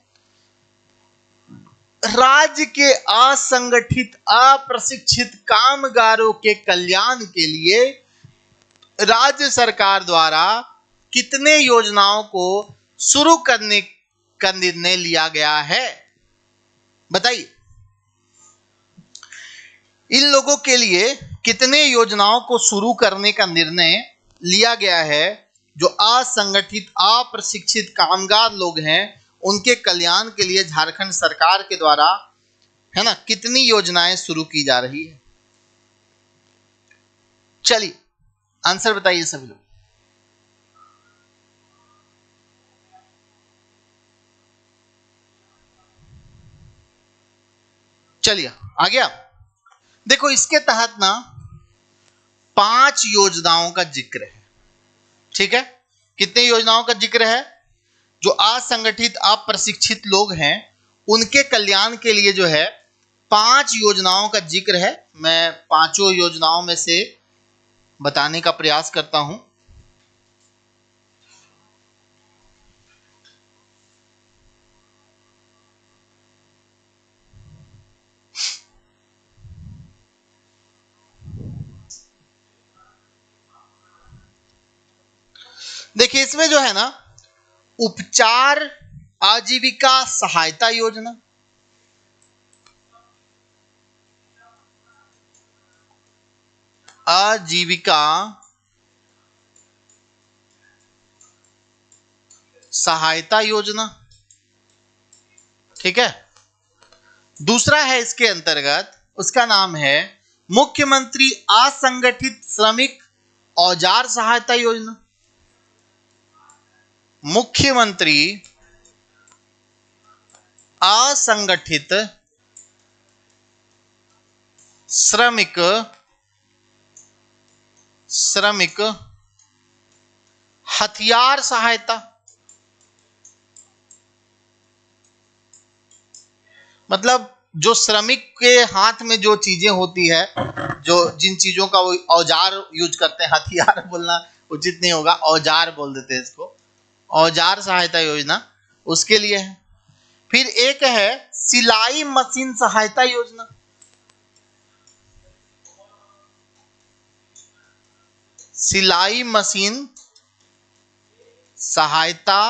राज्य के असंगठित अप्रशिक्षित कामगारों के कल्याण के लिए राज्य सरकार द्वारा कितने योजनाओं को शुरू करने का निर्णय लिया गया है बताइए। इन लोगों के लिए कितने योजनाओं को शुरू करने का निर्णय लिया गया है जो असंगठित अप्रशिक्षित कामगार लोग हैं उनके कल्याण के लिए झारखंड सरकार के द्वारा, है ना, कितनी योजनाएं शुरू की जा रही है? चलिए आंसर बताइए सभी लोग। चलिए आ गया। देखो इसके तहत ना 5 योजनाओं का जिक्र है, ठीक है। कितने योजनाओं का जिक्र है? जो असंगठित अप्रशिक्षित लोग हैं उनके कल्याण के लिए जो है 5 योजनाओं का जिक्र है। मैं पांचों योजनाओं में से बताने का प्रयास करता हूं। देखिए इसमें जो है ना उपचार आजीविका सहायता योजना, आजीविका सहायता योजना, ठीक है। दूसरा है इसके अंतर्गत, उसका नाम है मुख्यमंत्री असंगठित श्रमिक औजार सहायता योजना। मुख्यमंत्री असंगठित श्रमिक हथियार सहायता, मतलब जो श्रमिक के हाथ में जो चीजें होती है, जो जिन चीजों का वो औजार यूज करते हैं, हथियार बोलना उचित नहीं होगा, औजार बोल देते हैं इसको, औजार सहायता योजना, उसके लिए है। फिर एक है सिलाई मशीन सहायता योजना, सिलाई मशीन सहायता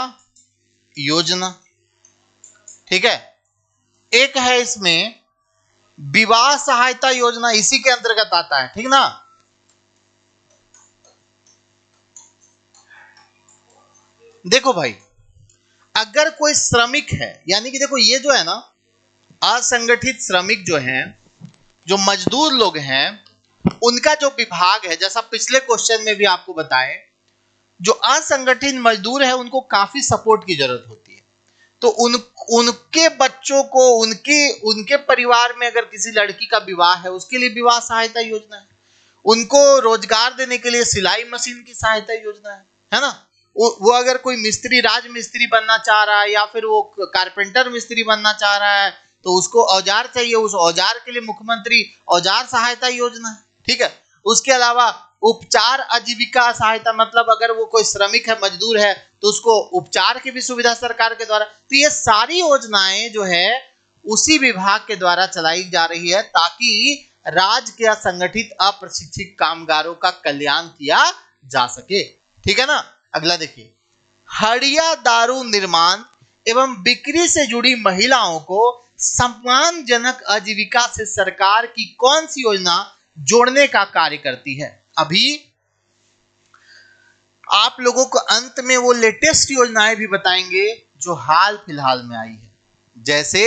योजना, ठीक है। एक है इसमें विवाह सहायता योजना, इसी के अंतर्गत आता है, ठीक ना। देखो भाई अगर कोई श्रमिक है, यानी कि देखो ये जो है ना असंगठित श्रमिक जो हैं, जो मजदूर लोग हैं, उनका जो विभाग है, जैसा पिछले क्वेश्चन में भी आपको बताएं, जो असंगठित मजदूर है उनको काफी सपोर्ट की जरूरत होती है। तो उनके बच्चों को, उनके परिवार में अगर किसी लड़की का विवाह है उसके लिए विवाह सहायता योजना है। उनको रोजगार देने के लिए सिलाई मशीन की सहायता योजना है ना। वो अगर कोई मिस्त्री, राज मिस्त्री बनना चाह रहा है या फिर वो कारपेंटर मिस्त्री बनना चाह रहा है तो उसको औजार चाहिए, उस औजार के लिए मुख्यमंत्री औजार सहायता योजना है, ठीक है। उसके अलावा उपचार आजीविका सहायता, मतलब अगर वो कोई श्रमिक है, मजदूर है, तो उसको उपचार की भी सुविधा सरकार के द्वारा। तो ये सारी योजनाएं जो है उसी विभाग के द्वारा चलाई जा रही है ताकि राज्य के असंगठित अप्रशिक्षित कामगारों का कल्याण किया जा सके, ठीक है ना। अगला देखिए, हड़िया दारू निर्माण एवं बिक्री से जुड़ी महिलाओं को सम्मानजनक आजीविका से सरकार की कौन सी योजना जोड़ने का कार्य करती है? अभी आप लोगों को अंत में वो लेटेस्ट योजनाएं भी बताएंगे जो हाल फिलहाल में आई है। जैसे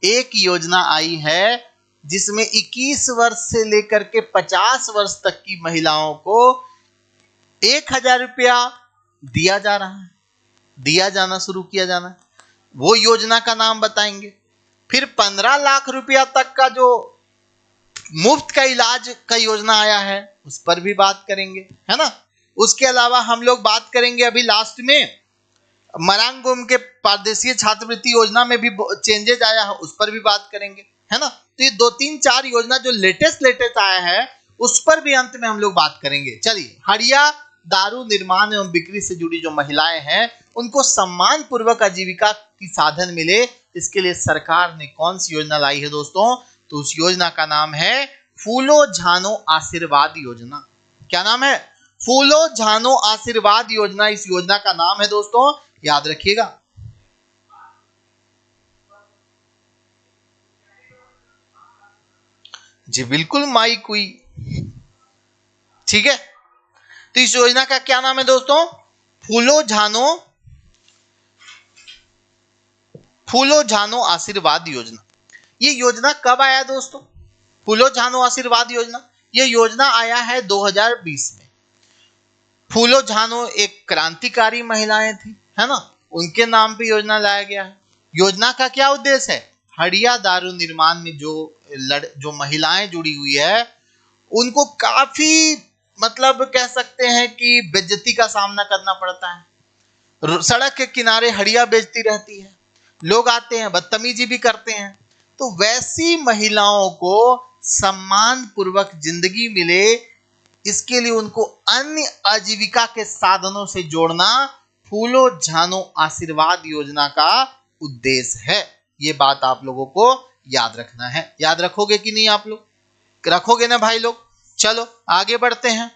एक योजना आई है जिसमें 21 वर्ष से लेकर के 50 वर्ष तक की महिलाओं को 1000 रुपया दिया जा रहा है, दिया जाना शुरू किया जाना है, वो योजना का नाम बताएंगे। फिर 15 लाख रुपया तक का जो मुफ्त का इलाज का योजना आया है उस पर भी बात करेंगे, है ना। उसके अलावा हम लोग बात करेंगे अभी लास्ट में मरांगोम के पारदेशीय छात्रवृत्ति योजना में भी चेंजेस आया है, उस पर भी बात करेंगे, है ना। तो ये 2-3-4 योजना जो लेटेस्ट आया है उस पर भी अंत में हम लोग बात करेंगे। चलिए, हड़िया दारू निर्माण एवं बिक्री से जुड़ी जो महिलाएं हैं उनको सम्मान पूर्वक आजीविका की साधन मिले, इसके लिए सरकार ने कौन सी योजना लाई है दोस्तों? तो उस योजना का नाम है फूलो झानो आशीर्वाद योजना। क्या नाम है? फूलो झानो आशीर्वाद योजना, इस योजना का नाम है दोस्तों, याद रखिएगा। जी बिल्कुल माई कुई, ठीक है, तो इस योजना का क्या नाम है दोस्तों? फूलो झानो आशीर्वाद योजना। ये योजना कब आया दोस्तों? फूलो झानो आशीर्वाद योजना, ये योजना आया है 2020 में। फूलो झानो एक क्रांतिकारी महिलाएं थी, है ना, उनके नाम पे योजना लाया गया है। योजना का क्या उद्देश्य है? हड़िया दारू निर्माण में जो महिलाएं जुड़ी हुई है उनको काफी मतलब कह सकते हैं कि बेइज्जती का सामना करना पड़ता है। सड़क के किनारे हड़िया बेचती रहती है, लोग आते हैं बदतमीजी भी करते हैं। तो वैसी महिलाओं को सम्मान पूर्वक जिंदगी मिले, इसके लिए उनको अन्य आजीविका के साधनों से जोड़ना फूलो झानो आशीर्वाद योजना का उद्देश्य है। ये बात आप लोगों को याद रखना है। याद रखोगे कि नहीं? आप लोग रखोगे ना भाई लोग? चलो आगे बढ़ते हैं।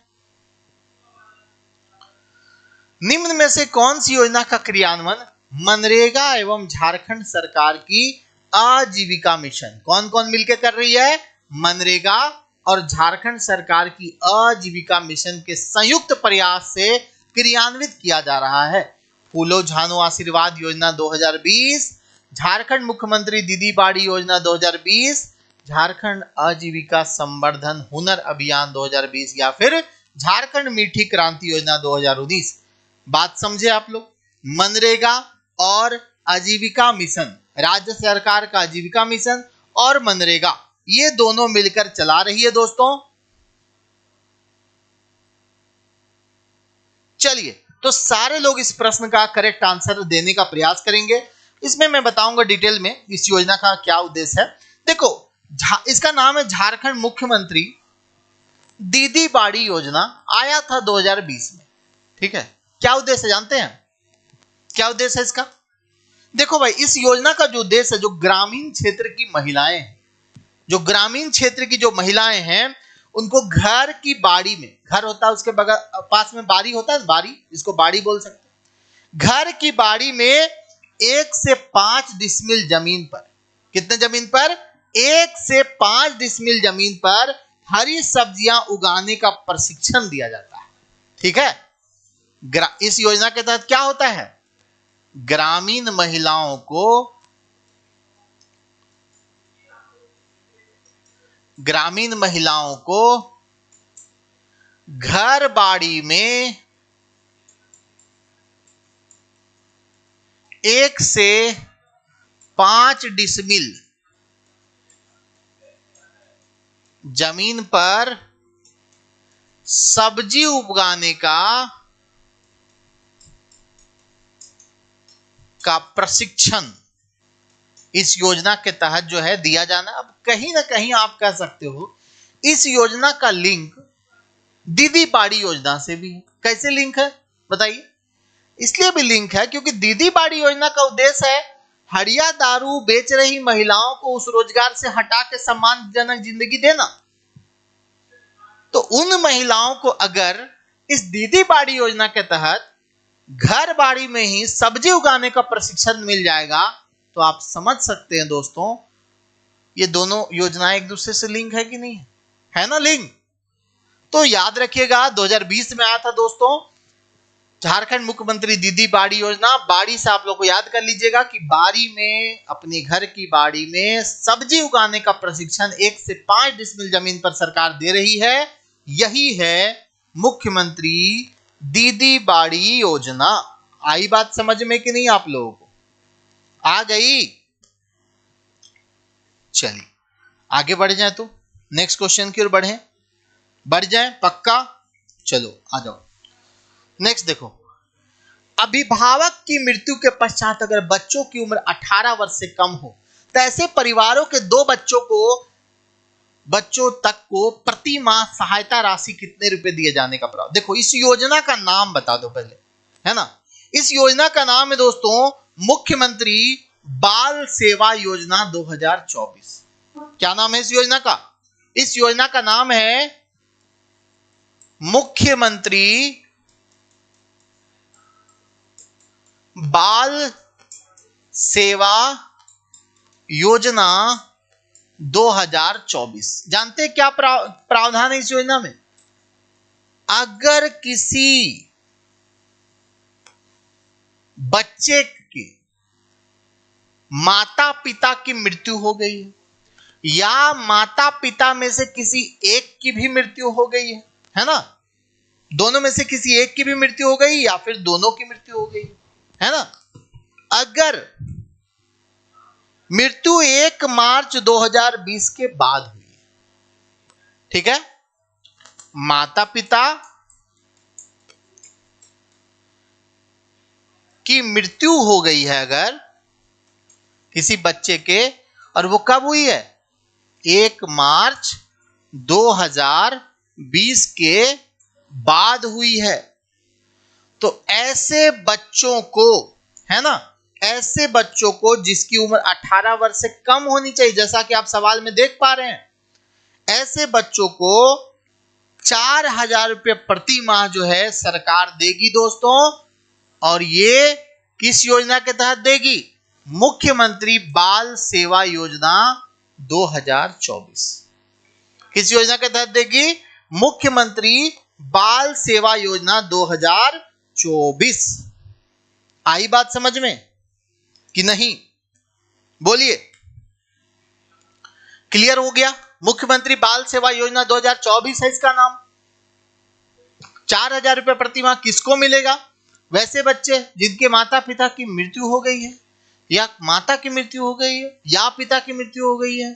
निम्न में से कौन सी योजना का क्रियान्वयन मनरेगा एवं झारखंड सरकार की आजीविका मिशन, कौन कौन मिलकर कर रही है? मनरेगा और झारखंड सरकार की आजीविका मिशन के संयुक्त प्रयास से क्रियान्वित किया जा रहा है। फूलो झानो आशीर्वाद योजना 2020, झारखंड मुख्यमंत्री दीदी बाड़ी योजना 2020, झारखंड आजीविका संवर्धन हुनर अभियान 2020 या फिर झारखंड मीठी क्रांति योजना 2019। बात समझे आप लोग? मनरेगा और आजीविका मिशन, राज्य सरकार का आजीविका मिशन और मनरेगा, ये दोनों मिलकर चला रही है दोस्तों। चलिए, तो सारे लोग इस प्रश्न का करेक्ट आंसर देने का प्रयास करेंगे। इसमें मैं बताऊंगा डिटेल में इस योजना का क्या उद्देश्य है। देखो, इसका नाम है झारखंड मुख्यमंत्री दीदी बाड़ी योजना, आया था 2020 में। ठीक है, क्या उद्देश्य जानते हैं? क्या उद्देश्य है इसका? देखो भाई, इस योजना का जो उद्देश्य है, जो ग्रामीण क्षेत्र की महिलाएं हैं, जो ग्रामीण क्षेत्र की जो महिलाएं हैं, उनको घर की बाड़ी में, घर होता है उसके बगल पास में बाड़ी होता है, बाड़ी, इसको बाड़ी बोल सकते हैं। घर की बाड़ी में 1 से 5 डिसमिल जमीन पर, कितने जमीन पर? 1 से 5 डिसमिल जमीन पर हरी सब्जियां उगाने का प्रशिक्षण दिया जाता है। ठीक है, इस योजना के तहत क्या होता है? ग्रामीण महिलाओं को घर बाड़ी में 1 से 5 डिसमिल जमीन पर सब्जी उगाने का प्रशिक्षण इस योजना के तहत जो है दिया जाना। अब कहीं ना कहीं आप कह सकते हो इस योजना का लिंक दीदी बाड़ी योजना से भी है। कैसे लिंक है बताइए? इसलिए भी लिंक है क्योंकि दीदी बाड़ी योजना का उद्देश्य है हड़िया दारू बेच रही महिलाओं को उस रोजगार से हटा के सम्मानजनक जिंदगी देना। तो उन महिलाओं को अगर इस दीदी बाड़ी योजना के तहत घर बाड़ी में ही सब्जी उगाने का प्रशिक्षण मिल जाएगा, तो आप समझ सकते हैं दोस्तों, ये दोनों योजनाएं एक दूसरे से लिंक है कि नहीं है? है ना लिंक? तो याद रखिएगा 2020 में आया था दोस्तों झारखंड मुख्यमंत्री दीदी बाड़ी योजना। बाड़ी से आप लोग को याद कर लीजिएगा कि बाड़ी में, अपने घर की बाड़ी में सब्जी उगाने का प्रशिक्षण 1 से 5 डिसमिल जमीन पर सरकार दे रही है। यही है मुख्यमंत्री दीदी बाड़ी योजना। आई बात समझ में कि नहीं? आप लोगों को आ गई? चलिए आगे बढ़ जाए, तो नेक्स्ट क्वेश्चन की ओर बढ़ जाए पक्का। चलो आ जाओ नेक्स्ट। देखो, अभिभावक की मृत्यु के पश्चात अगर बच्चों की उम्र 18 वर्ष से कम हो तो ऐसे परिवारों के 2 बच्चों तक को प्रति माह सहायता राशि कितने रुपए दिए जाने का प्रावधान। देखो, इस योजना का नाम बता दो पहले, है ना? इस योजना का नाम है दोस्तों मुख्यमंत्री बाल सेवा योजना 2024। क्या नाम है इस योजना का? इस योजना का नाम है मुख्यमंत्री बाल सेवा योजना 2024। जानते हैं क्या प्रावधान है इस योजना में? अगर किसी बच्चे की माता पिता की मृत्यु हो गई है या माता पिता में से किसी एक की भी मृत्यु हो गई है ना, दोनों में से किसी एक की भी मृत्यु हो गई या फिर दोनों की मृत्यु हो गई है ना, अगर मृत्यु 1 मार्च 2020 के बाद हुई, ठीक है, माता पिता की मृत्यु हो गई है अगर किसी बच्चे के, और वो कब हुई है, 1 मार्च 2020 के बाद हुई है, तो ऐसे बच्चों को, है ना, ऐसे बच्चों को जिसकी उम्र 18 वर्ष से कम होनी चाहिए, जैसा कि आप सवाल में देख पा रहे हैं, ऐसे बच्चों को 4,000 रुपये प्रति माह जो है सरकार देगी दोस्तों। और ये किस योजना के तहत देगी, मुख्यमंत्री बाल सेवा योजना 2024। किस योजना के तहत देगी, मुख्यमंत्री बाल सेवा योजना 2024। आई बात समझ में कि नहीं, बोलिए, क्लियर हो गया। मुख्यमंत्री बाल सेवा योजना 2024 है इसका नाम। 4,000 रुपये प्रति माह किसको मिलेगा, वैसे बच्चे जिनके माता पिता की मृत्यु हो गई है, या माता की मृत्यु हो गई है या पिता की मृत्यु हो गई है।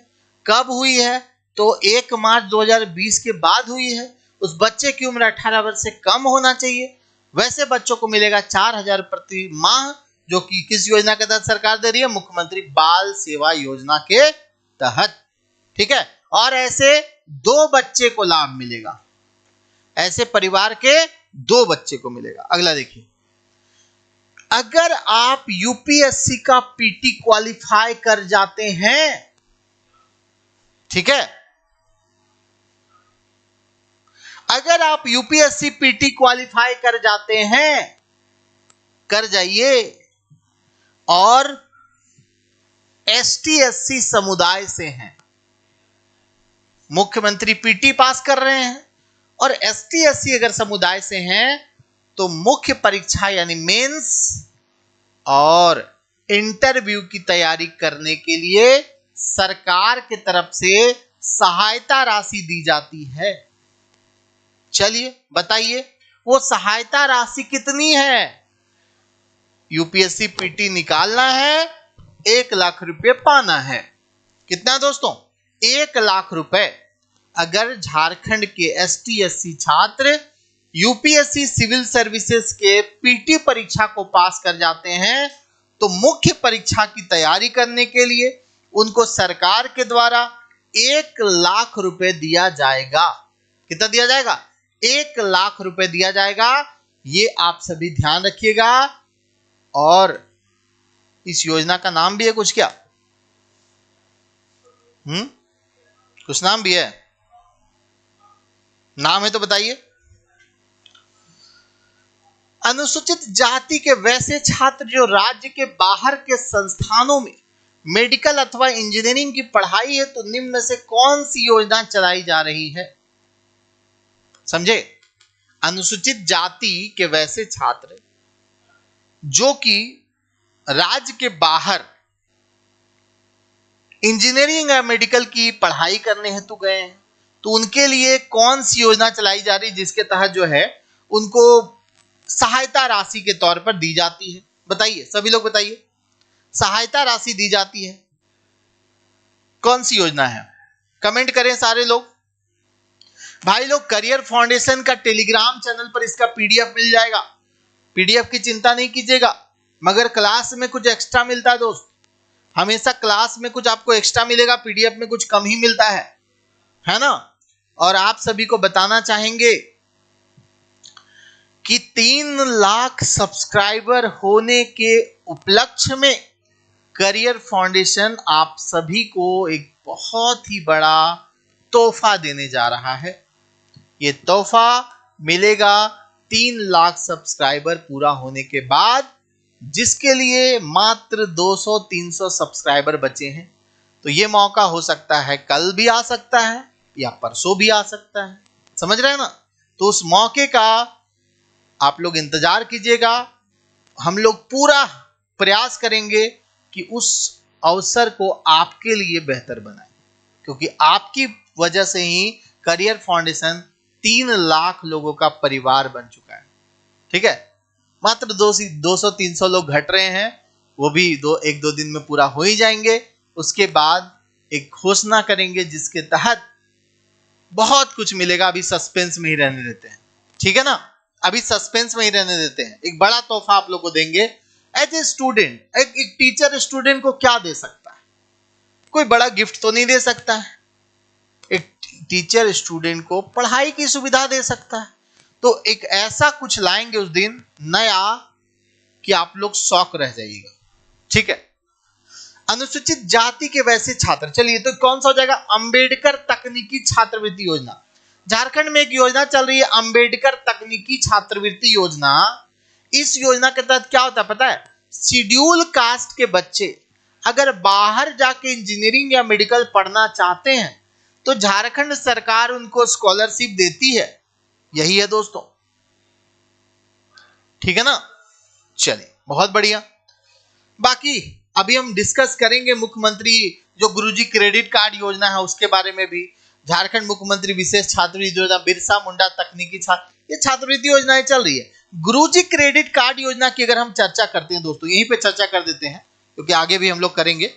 कब हुई है, तो 1 मार्च 2020 के बाद हुई है। उस बच्चे की उम्र 18 वर्ष से कम होना चाहिए। वैसे बच्चों को मिलेगा 4,000 प्रति माह, जो कि किस योजना के तहत सरकार दे रही है, मुख्यमंत्री बाल सेवा योजना के तहत, ठीक है। और ऐसे 2 बच्चे को लाभ मिलेगा, ऐसे परिवार के 2 बच्चे को मिलेगा। अगला देखिए, अगर आप यूपीएससी का पीटी क्वालिफाई कर जाते हैं, ठीक है, अगर आप यूपीएससी पीटी क्वालिफाई कर जाते हैं, कर जाइए, और एसटी एससी समुदाय से हैं, मुख्यमंत्री पीटी पास कर रहे हैं और एसटी एससी अगर समुदाय से हैं, तो मुख्य परीक्षा यानी मेंस और इंटरव्यू की तैयारी करने के लिए सरकार की तरफ से सहायता राशि दी जाती है। चलिए बताइए, वो सहायता राशि कितनी है। यूपीएससी पीटी निकालना है, 1 लाख रुपए पाना है। कितना दोस्तों, 1 लाख रुपए। अगर झारखंड के एसटी एससी छात्र यूपीएससी सिविल सर्विसेज के पीटी परीक्षा को पास कर जाते हैं, तो मुख्य परीक्षा की तैयारी करने के लिए उनको सरकार के द्वारा 1 लाख रुपए दिया जाएगा। कितना दिया जाएगा, 1 लाख रुपए दिया जाएगा। ये आप सभी ध्यान रखिएगा। और इस योजना का नाम भी है कुछ, क्या कुछ नाम भी है, नाम है तो बताइए। अनुसूचित जाति के वैसे छात्र जो राज्य के बाहर के संस्थानों में मेडिकल अथवा इंजीनियरिंग की पढ़ाई है, तो निम्न में से कौन सी योजना चलाई जा रही है। समझे, अनुसूचित जाति के वैसे छात्र जो कि राज्य के बाहर इंजीनियरिंग या मेडिकल की पढ़ाई करने हेतु गए हैं, तो उनके लिए कौन सी योजना चलाई जा रही है जिसके तहत जो है उनको सहायता राशि के तौर पर दी जाती है। बताइए, सभी लोग बताइए, सहायता राशि दी जाती है, कौन सी योजना है, कमेंट करें सारे लोग। भाई लोग, करियर फाउंडेशन का टेलीग्राम चैनल पर इसका पीडीएफ मिल जाएगा। पीडीएफ की चिंता नहीं कीजिएगा, मगर क्लास में कुछ एक्स्ट्रा मिलता है दोस्त। हमेशा क्लास में कुछ आपको एक्स्ट्रा मिलेगा, पीडीएफ में कुछ कम ही मिलता है ना। और आप सभी को बताना चाहेंगे कि 3 लाख सब्सक्राइबर होने के उपलक्ष्य में करियर फाउंडेशन आप सभी को एक बहुत ही बड़ा तोहफा देने जा रहा है। ये तोहफा मिलेगा 3 लाख सब्सक्राइबर पूरा होने के बाद, जिसके लिए मात्र 200-300 सब्सक्राइबर बचे हैं। तो ये मौका हो सकता है कल भी आ सकता है या परसों भी आ सकता है, समझ रहे हैं ना। तो उस मौके का आप लोग इंतजार कीजिएगा। हम लोग पूरा प्रयास करेंगे कि उस अवसर को आपके लिए बेहतर बनाएं, क्योंककि आपकी वजह से ही करियर फाउंडेशन 3 लाख लोगों का परिवार बन चुका है। ठीक है, मात्र 200-300 लोग घट रहे हैं, वो भी 1-2 दिन में पूरा हो ही जाएंगे। उसके बाद एक घोषणा करेंगे जिसके तहत बहुत कुछ मिलेगा। अभी सस्पेंस में ही रहने देते हैं, ठीक है ना, अभी सस्पेंस में ही रहने देते हैं। एक बड़ा तोहफा आप लोग को देंगे। एज ए स्टूडेंट, एक टीचर स्टूडेंट को क्या दे सकता है? कोई बड़ा गिफ्ट तो नहीं दे सकता है। एक टीचर स्टूडेंट को पढ़ाई की सुविधा दे सकता है। तो एक ऐसा कुछ लाएंगे उस दिन नया कि आप लोग शौक रह जाइएगा। ठीक है, अनुसूचित जाति के वैसे छात्र, चलिए तो कौन सा हो जाएगा? अंबेडकर तकनीकी छात्रवृत्ति योजना। झारखंड में एक योजना चल रही है, अंबेडकर तकनीकी छात्रवृत्ति योजना। इस योजना के तहत क्या होता है पता है? शेड्यूल कास्ट के बच्चे अगर बाहर जाके इंजीनियरिंग या मेडिकल पढ़ना चाहते हैं तो झारखंड सरकार उनको स्कॉलरशिप देती है। यही है दोस्तों, ठीक है ना। चलिए बहुत बढ़िया। बाकी अभी हम डिस्कस करेंगे मुख्यमंत्री जो गुरुजी क्रेडिट कार्ड योजना है उसके बारे में भी। झारखंड मुख्यमंत्री विशेष छात्रवृत्ति योजना, बिरसा मुंडा तकनीकी छात्र, ये छात्रवृत्ति योजनाएं चल रही है। गुरुजी क्रेडिट कार्ड योजना की अगर हम चर्चा करते हैं दोस्तों, यहीं पे चर्चा कर देते हैं क्योंकि आगे भी हम लोग करेंगे।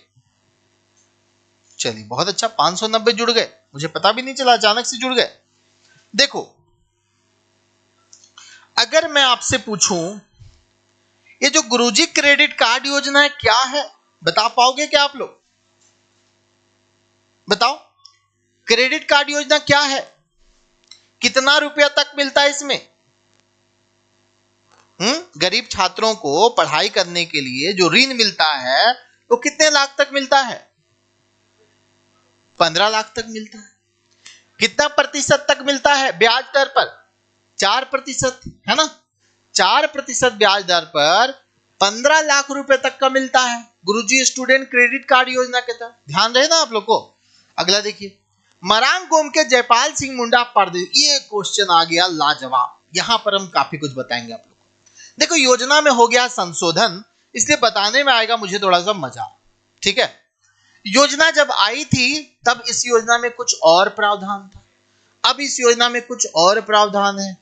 चलिए बहुत अच्छा, 590 जुड़ गए, मुझे पता भी नहीं चला, अचानक से जुड़ गए। देखो, अगर मैं आपसे पूछूं ये जो गुरुजी क्रेडिट कार्ड योजना है क्या है, बता पाओगे क्या आप लोग? बताओ, क्रेडिट कार्ड योजना क्या है? कितना रुपया तक मिलता है इसमें? गरीब छात्रों को पढ़ाई करने के लिए जो ऋण मिलता है वो कितने लाख तक मिलता है? 15 लाख तक मिलता है। कितना प्रतिशत तक मिलता है ब्याज दर पर? 4%, है ना। 4% ब्याज दर पर 15 लाख रुपए तक का मिलता है गुरुजी स्टूडेंट क्रेडिट कार्ड योजना के तहत। ध्यान रहे ना आप लोग को। अगला देखिए, मरांग गोम के जयपाल सिंह मुंडा परदेश, ये क्वेश्चन आ गया लाजवाब। यहां पर हम काफी कुछ बताएंगे आप लोग को। देखो, योजना में हो गया संशोधन, इसलिए बताने में आएगा मुझे थोड़ा सा मजा। ठीक है, योजना जब आई थी तब इस योजना में कुछ और प्रावधान था, अब इस योजना में कुछ और प्रावधान है।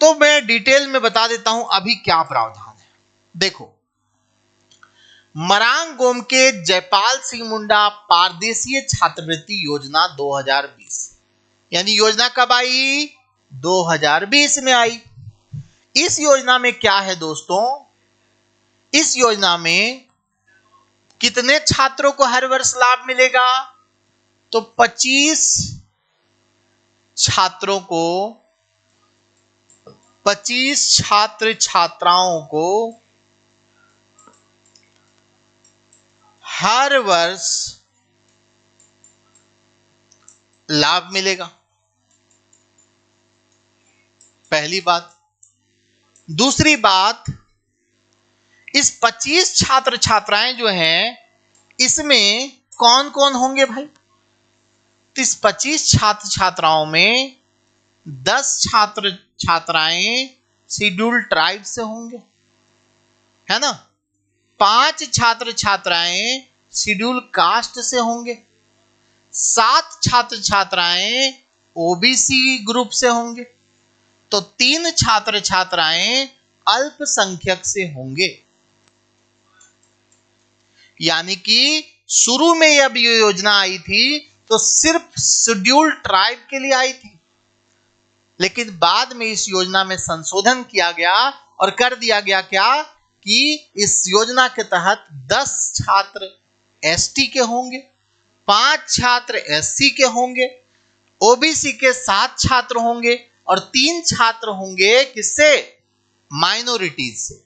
तो मैं डिटेल में बता देता हूं अभी क्या प्रावधान है। देखो, मरांग गोम के जयपाल सिंह मुंडा पारदेशीय छात्रवृत्ति योजना 2020, यानी योजना कब आई? 2020 में आई। इस योजना में क्या है दोस्तों? इस योजना में कितने छात्रों को हर वर्ष लाभ मिलेगा? तो 25 छात्रों को, 25 छात्र छात्राओं को हर वर्ष लाभ मिलेगा। पहली बात। दूसरी बात, इस 25 छात्र छात्राएं जो हैं इसमें कौन कौन होंगे भाई? तो इस 25 छात्र छात्राओं में 10 छात्र छात्राएं शेड्यूल्ड ट्राइब से होंगे, है ना। 5 छात्र छात्राएं शेड्यूल कास्ट से होंगे, 7 छात्र छात्राएं ओबीसी ग्रुप से होंगे, तो 3 छात्र छात्राएं अल्पसंख्यक से होंगे। यानी कि शुरू में जब ये योजना आई थी तो सिर्फ शेड्यूल्ड ट्राइब के लिए आई थी, लेकिन बाद में इस योजना में संशोधन किया गया और कर दिया गया क्या कि इस योजना के तहत 10 छात्र एसटी के होंगे, 5 छात्र एससी के होंगे, ओबीसी के 7 छात्र होंगे और 3 छात्र होंगे किससे? माइनॉरिटीज से।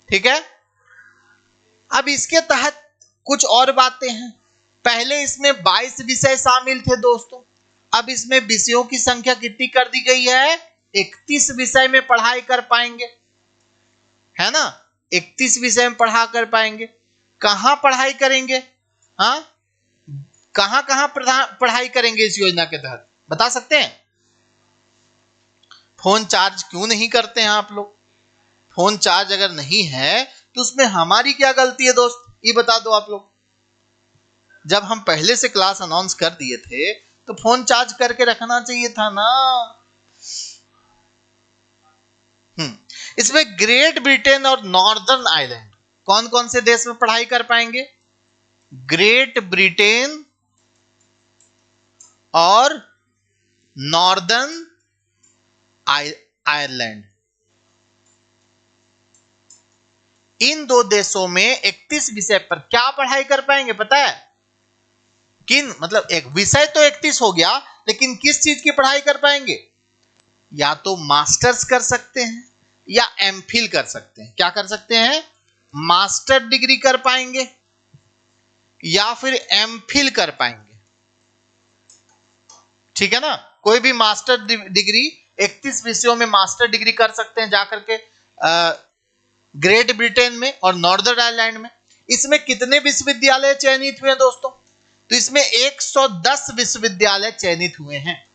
ठीक है, अब इसके तहत कुछ और बातें हैं। पहले इसमें 22 विषय शामिल थे दोस्तों, अब इसमें विषयों की संख्या कितनी कर दी गई है? 31 विषय में पढ़ाई कर पाएंगे, है ना। 31 विषय में पढ़ा कर पाएंगे। कहां पढ़ाई करेंगे? हाँ, कहां पढ़ाई करेंगे इस योजना के तहत, बता सकते हैं? फोन चार्ज क्यों नहीं करते हैं आप लोग? फोन चार्ज अगर नहीं है तो उसमें हमारी क्या गलती है दोस्त, ये बता दो आप लोग। जब हम पहले से क्लास अनाउंस कर दिए थे तो फोन चार्ज करके रखना चाहिए था ना। इसमें ग्रेट ब्रिटेन और नॉर्दर्न आइलैंड कौन कौन से देश में पढ़ाई कर पाएंगे? ग्रेट ब्रिटेन और नॉर्दर्न आयरलैंड, इन दो देशों में 31 विषय पर क्या पढ़ाई कर पाएंगे पता है? किन मतलब एक विषय तो 31 हो गया, लेकिन किस चीज की पढ़ाई कर पाएंगे? या तो मास्टर्स कर सकते हैं या एमफिल कर सकते हैं। क्या कर सकते हैं? मास्टर डिग्री कर पाएंगे या फिर एमफिल कर पाएंगे। ठीक है ना, कोई भी मास्टर डिग्री 31 विषयों में मास्टर डिग्री कर सकते हैं जाकर के ग्रेट ब्रिटेन में और नॉर्दर्न आयरलैंड में। इसमें कितने विश्वविद्यालय चयनित हुए हैं दोस्तों? तो इसमें 110 विश्वविद्यालय चयनित हुए हैं।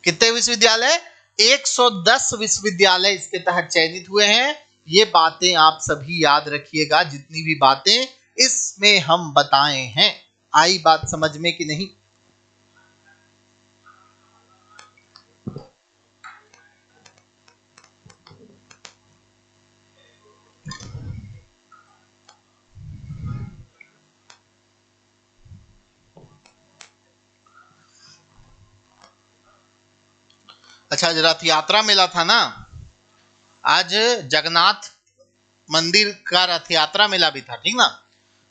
कितने विश्वविद्यालय? 110 विश्वविद्यालय इसके तहत चयनित हुए हैं। ये बातें आप सभी याद रखिएगा, जितनी भी बातें इसमें हम बताए हैं। आई बात समझ में कि नहीं? अच्छा, आज रथ यात्रा मेला था ना, आज जगन्नाथ मंदिर का रथ यात्रा मेला भी था, ठीक ना।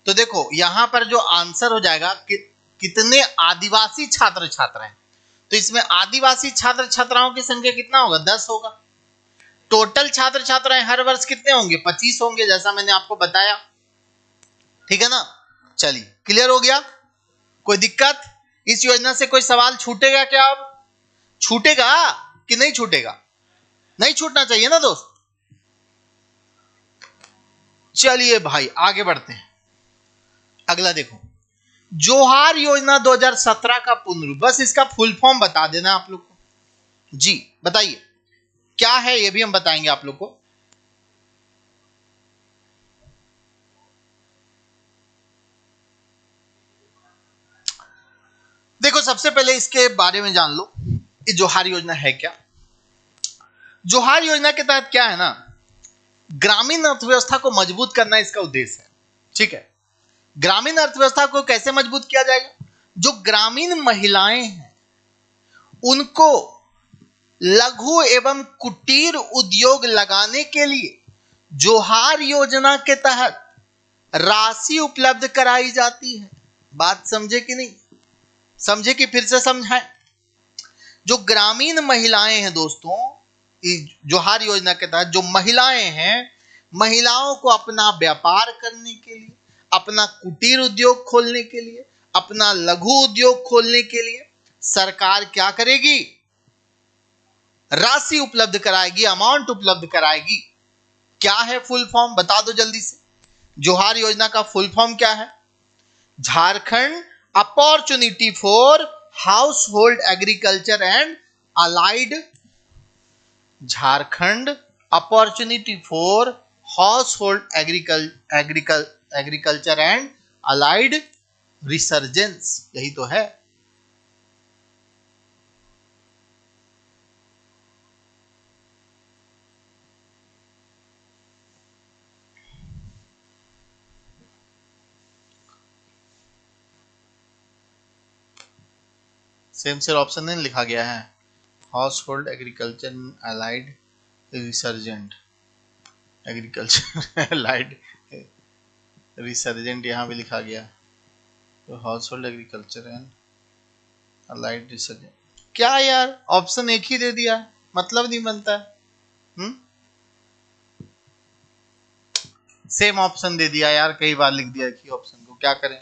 तो देखो यहां पर जो आंसर हो जाएगा कितने आदिवासी छात्र छात्रा हैं, तो इसमें आदिवासी छात्र छात्राओं की संख्या कितना होगा? 10 होगा। टोटल छात्र छात्राएं हर वर्ष कितने होंगे? 25 होंगे, जैसा मैंने आपको बताया। ठीक है ना, चलिए क्लियर हो गया। कोई दिक्कत? इस योजना से कोई सवाल छूटेगा क्या? अब छूटेगा कि नहीं छूटेगा? नहीं छूटना चाहिए ना दोस्त। चलिए भाई आगे बढ़ते हैं। अगला देखो, जोहार योजना 2017 का पुनरुद्धार। बस इसका फुल फॉर्म बता देना आप लोग को। जी बताइए क्या है, ये भी हम बताएंगे आप लोग को। देखो सबसे पहले इसके बारे में जान लो, ये जोहार योजना है क्या। जोहार योजना के तहत क्या है ना, ग्रामीण अर्थव्यवस्था को मजबूत करना इसका उद्देश्य है। ठीक है, ग्रामीण अर्थव्यवस्था को कैसे मजबूत किया जाएगा? जो ग्रामीण महिलाएं हैं उनको लघु एवं कुटीर उद्योग लगाने के लिए जोहार योजना के तहत राशि उपलब्ध कराई जाती है। बात समझे कि नहीं समझे कि फिर से समझाएं? जो ग्रामीण महिलाएं हैं दोस्तों, जोहार योजना के तहत जो महिलाएं हैं, महिलाओं को अपना व्यापार करने के लिए, अपना कुटीर उद्योग खोलने के लिए, अपना लघु उद्योग खोलने के लिए सरकार क्या करेगी? राशि उपलब्ध कराएगी, अमाउंट उपलब्ध कराएगी। क्या है फुल फॉर्म बता दो जल्दी से। जोहार योजना का फुल फॉर्म क्या है? Jharkhand opportunity for house hold agriculture and allied, Jharkhand opportunity for house hold agriculture and allied resurgence, यही तो है। सेम सिर ऑप्शन नहीं लिखा गया है। House hold agriculture allied resurgent, agriculture allied resurgent यहाँ भी लिखा गया। तो house hold agriculture and allied resurgent, क्या यार ऑप्शन एक ही दे दिया, मतलब नहीं बनता है। सेम ऑप्शन दे दिया यार, कई बार लिख दिया एक ही ऑप्शन को, क्या करें।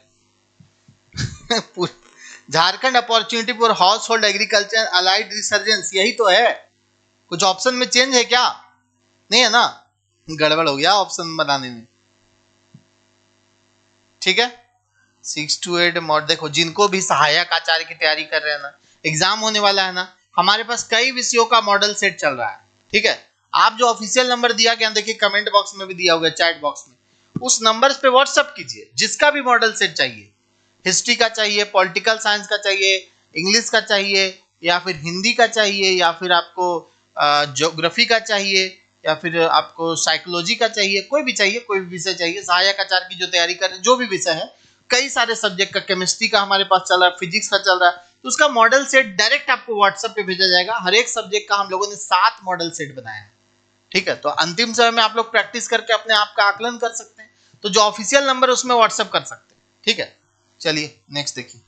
Jharkhand opportunity for house hold agriculture allied resurgence, यही तो है। कुछ ऑप्शन में चेंज है क्या? नहीं है ना, गड़बड़ हो गया ऑप्शन बनाने में। ठीक है, 6 to 8 मॉड। देखो जिनको भी सहायक आचार्य की तैयारी कर रहे हैं ना, एग्जाम होने वाला है ना, हमारे पास कई विषयों का मॉडल सेट चल रहा है, ठीक है। आप जो ऑफिशियल नंबर दिया गया, देखिए कमेंट बॉक्स में भी दिया हुआ है, चैट बॉक्स में, उस नंबर पे व्हाट्सएप कीजिए जिसका भी मॉडल सेट चाहिए, हिस्ट्री का चाहिए, पॉलिटिकल साइंस का चाहिए, इंग्लिश का चाहिए, या फिर हिंदी का चाहिए, या फिर आपको ज्योग्राफी का चाहिए, या फिर आपको साइकोलॉजी का चाहिए, कोई भी चाहिए, कोई भी विषय चाहिए, सहायक आचार्य की जो तैयारी कर रहे हैं, जो भी विषय है, कई सारे सब्जेक्ट का, केमिस्ट्री का हमारे पास चल रहा है, फिजिक्स का चल रहा है, तो उसका मॉडल सेट डायरेक्ट आपको व्हाट्सएप पे भेजा जाएगा। हर एक सब्जेक्ट का हम लोगों ने 7 मॉडल सेट बनाया है, ठीक है। तो अंतिम समय में आप लोग प्रैक्टिस करके अपने आप का आकलन कर सकते हैं। तो जो ऑफिशियल नंबर है उसमें व्हाट्सएप कर सकते हैं, ठीक है। चलिए नेक्स्ट देखिए,